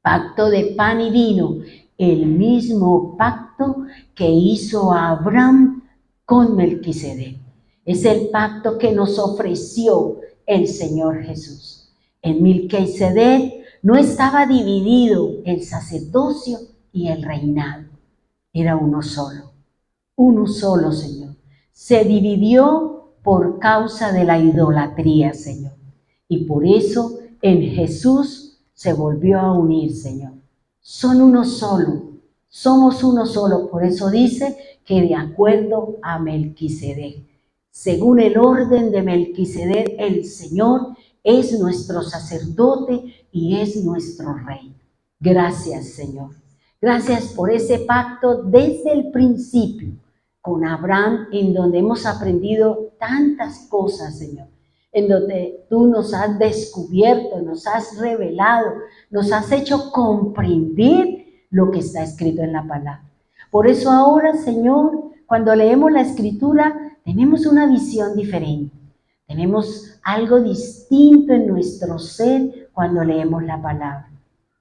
pacto de pan y vino, el mismo pacto que hizo Abraham con Melquisedec. Es el pacto que nos ofreció el Señor Jesús. En Melquisedec no estaba dividido el sacerdocio y el reinado. Era uno solo, Señor. Se dividió por causa de la idolatría, Señor. Y por eso en Jesús se volvió a unir, Señor. Son uno solo, somos uno solo. Por eso dice que de acuerdo a Melquisedec, según el orden de Melquisedec, el Señor es nuestro sacerdote y es nuestro rey. Gracias, Señor. Gracias por ese pacto desde el principio con Abraham, en donde hemos aprendido tantas cosas, Señor, en donde tú nos has descubierto, nos has revelado, nos has hecho comprender lo que está escrito en la palabra. Por eso ahora, Señor, cuando leemos la Escritura, tenemos una visión diferente. Tenemos algo distinto en nuestro ser cuando leemos la palabra.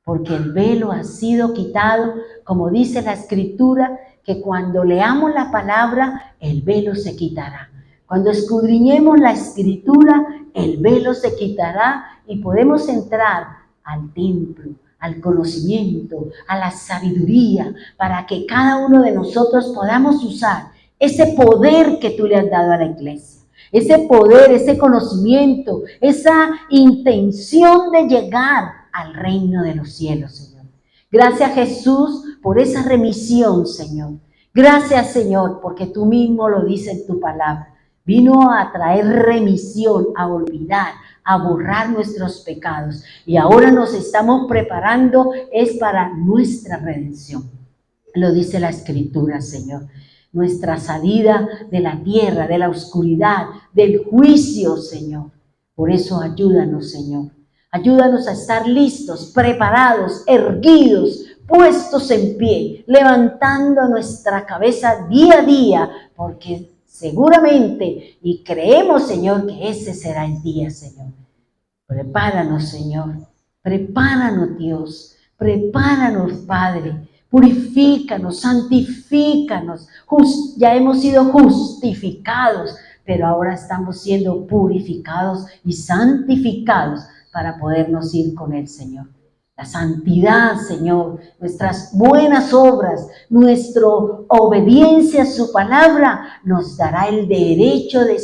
Porque el velo ha sido quitado, como dice la Escritura, que cuando leamos la palabra, el velo se quitará. Cuando escudriñemos la Escritura, el velo se quitará y podemos entrar al templo, al conocimiento, a la sabiduría, para que cada uno de nosotros podamos usar ese poder que tú le has dado a la iglesia. Ese poder, ese conocimiento, esa intención de llegar al reino de los cielos, Señor. Gracias, Jesús, por esa remisión, Señor. Gracias, Señor, porque tú mismo lo dices en tu palabra. Vino a traer remisión, a olvidar, a borrar nuestros pecados. Y ahora nos estamos preparando, es para nuestra redención. Lo dice la Escritura, Señor. Nuestra salida de la tierra, de la oscuridad, del juicio, Señor. Por eso ayúdanos, Señor. Ayúdanos a estar listos, preparados, erguidos, puestos en pie, levantando nuestra cabeza día a día, porque seguramente y creemos, Señor, que ese será el día, Señor. Prepáranos, Señor. Prepáranos, Dios. Prepáranos, Padre. Purifícanos, santifícanos. Ya hemos sido justificados, pero ahora estamos siendo purificados y santificados para podernos ir con el Señor. La santidad, Señor, nuestras buenas obras, nuestra obediencia a su palabra nos dará el derecho de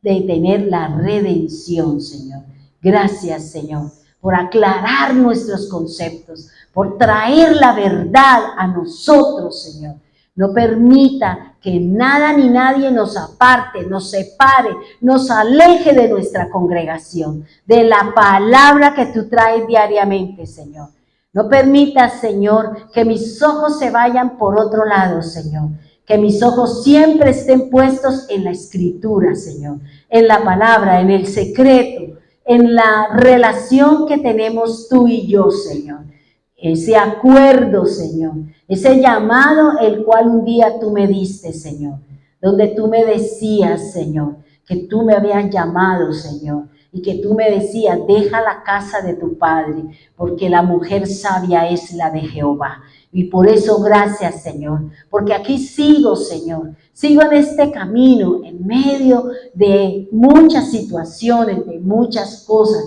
tener la redención, Señor. Gracias, Señor, por aclarar nuestros conceptos, por traer la verdad a nosotros, Señor. No permita que nada ni nadie nos aparte, nos separe, nos aleje de nuestra congregación, de la palabra que tú traes diariamente, Señor. No permita, Señor, que mis ojos se vayan por otro lado, Señor. Que mis ojos siempre estén puestos en la Escritura, Señor, en la palabra, en el secreto, en la relación que tenemos tú y yo, Señor. Ese acuerdo, Señor, ese llamado el cual un día tú me diste, Señor, donde tú me decías, Señor, que tú me habías llamado, Señor, y que tú me decías, deja la casa de tu padre, porque la mujer sabia es la de Jehová. Y por eso gracias, Señor, porque aquí sigo, Señor, sigo en este camino, en medio de muchas situaciones, de muchas cosas.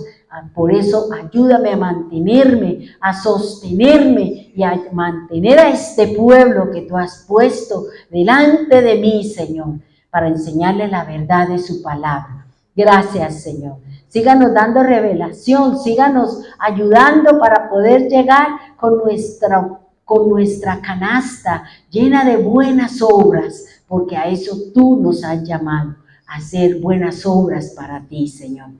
Por eso ayúdame a mantenerme, a sostenerme y a mantener a este pueblo que tú has puesto delante de mí, Señor, para enseñarle la verdad de su palabra. Gracias, Señor. Síganos dando revelación, síganos ayudando para poder llegar con nuestra canasta llena de buenas obras, porque a eso tú nos has llamado, a hacer buenas obras para ti, Señor.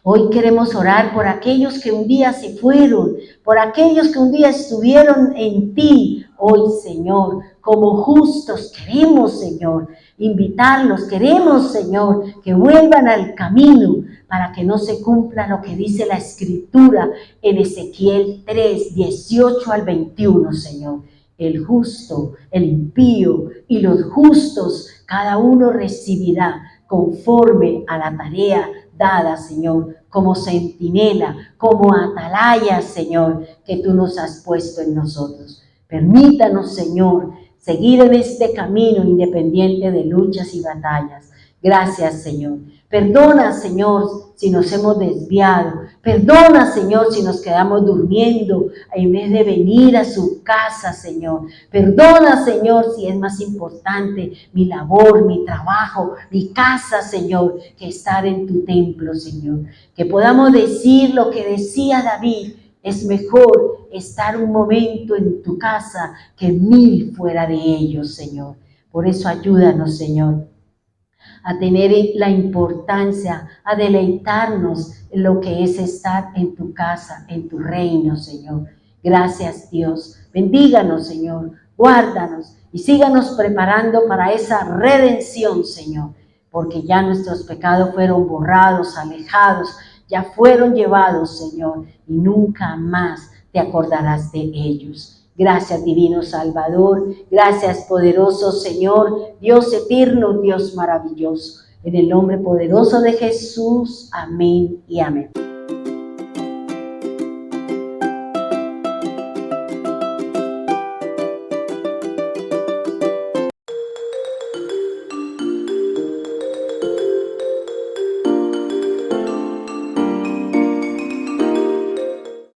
Hoy queremos orar por aquellos que un día se fueron, por aquellos que un día estuvieron en ti. Hoy, Señor, como justos queremos, Señor, invitarlos. Queremos, Señor, que vuelvan al camino para que no se cumpla lo que dice la Escritura en Ezequiel 3, 18 al 21, Señor. El justo, el impío y los justos, cada uno recibirá conforme a la tarea dada, Señor, como centinela, como atalaya, Señor, que tú nos has puesto en nosotros. Permítanos, Señor, seguir en este camino independiente de luchas y batallas. Gracias, Señor. Perdona, Señor, si nos hemos desviado. Perdona, Señor, si nos quedamos durmiendo en vez de venir a su casa, Señor. Perdona, Señor, si es más importante mi labor, mi trabajo, mi casa, Señor, que estar en tu templo, Señor. Que podamos decir lo que decía David. Es mejor estar un momento en tu casa que 1000 fuera de ellos, Señor. Por eso ayúdanos, Señor, a tener la importancia, a deleitarnos en lo que es estar en tu casa, en tu reino, Señor. Gracias, Dios. Bendíganos, Señor. Guárdanos y síganos preparando para esa redención, Señor, porque ya nuestros pecados fueron borrados, alejados, ya fueron llevados, Señor, y nunca más te acordarás de ellos. Gracias, divino Salvador. Gracias, poderoso Señor, Dios eterno, Dios maravilloso. En el nombre poderoso de Jesús. Amén y amén.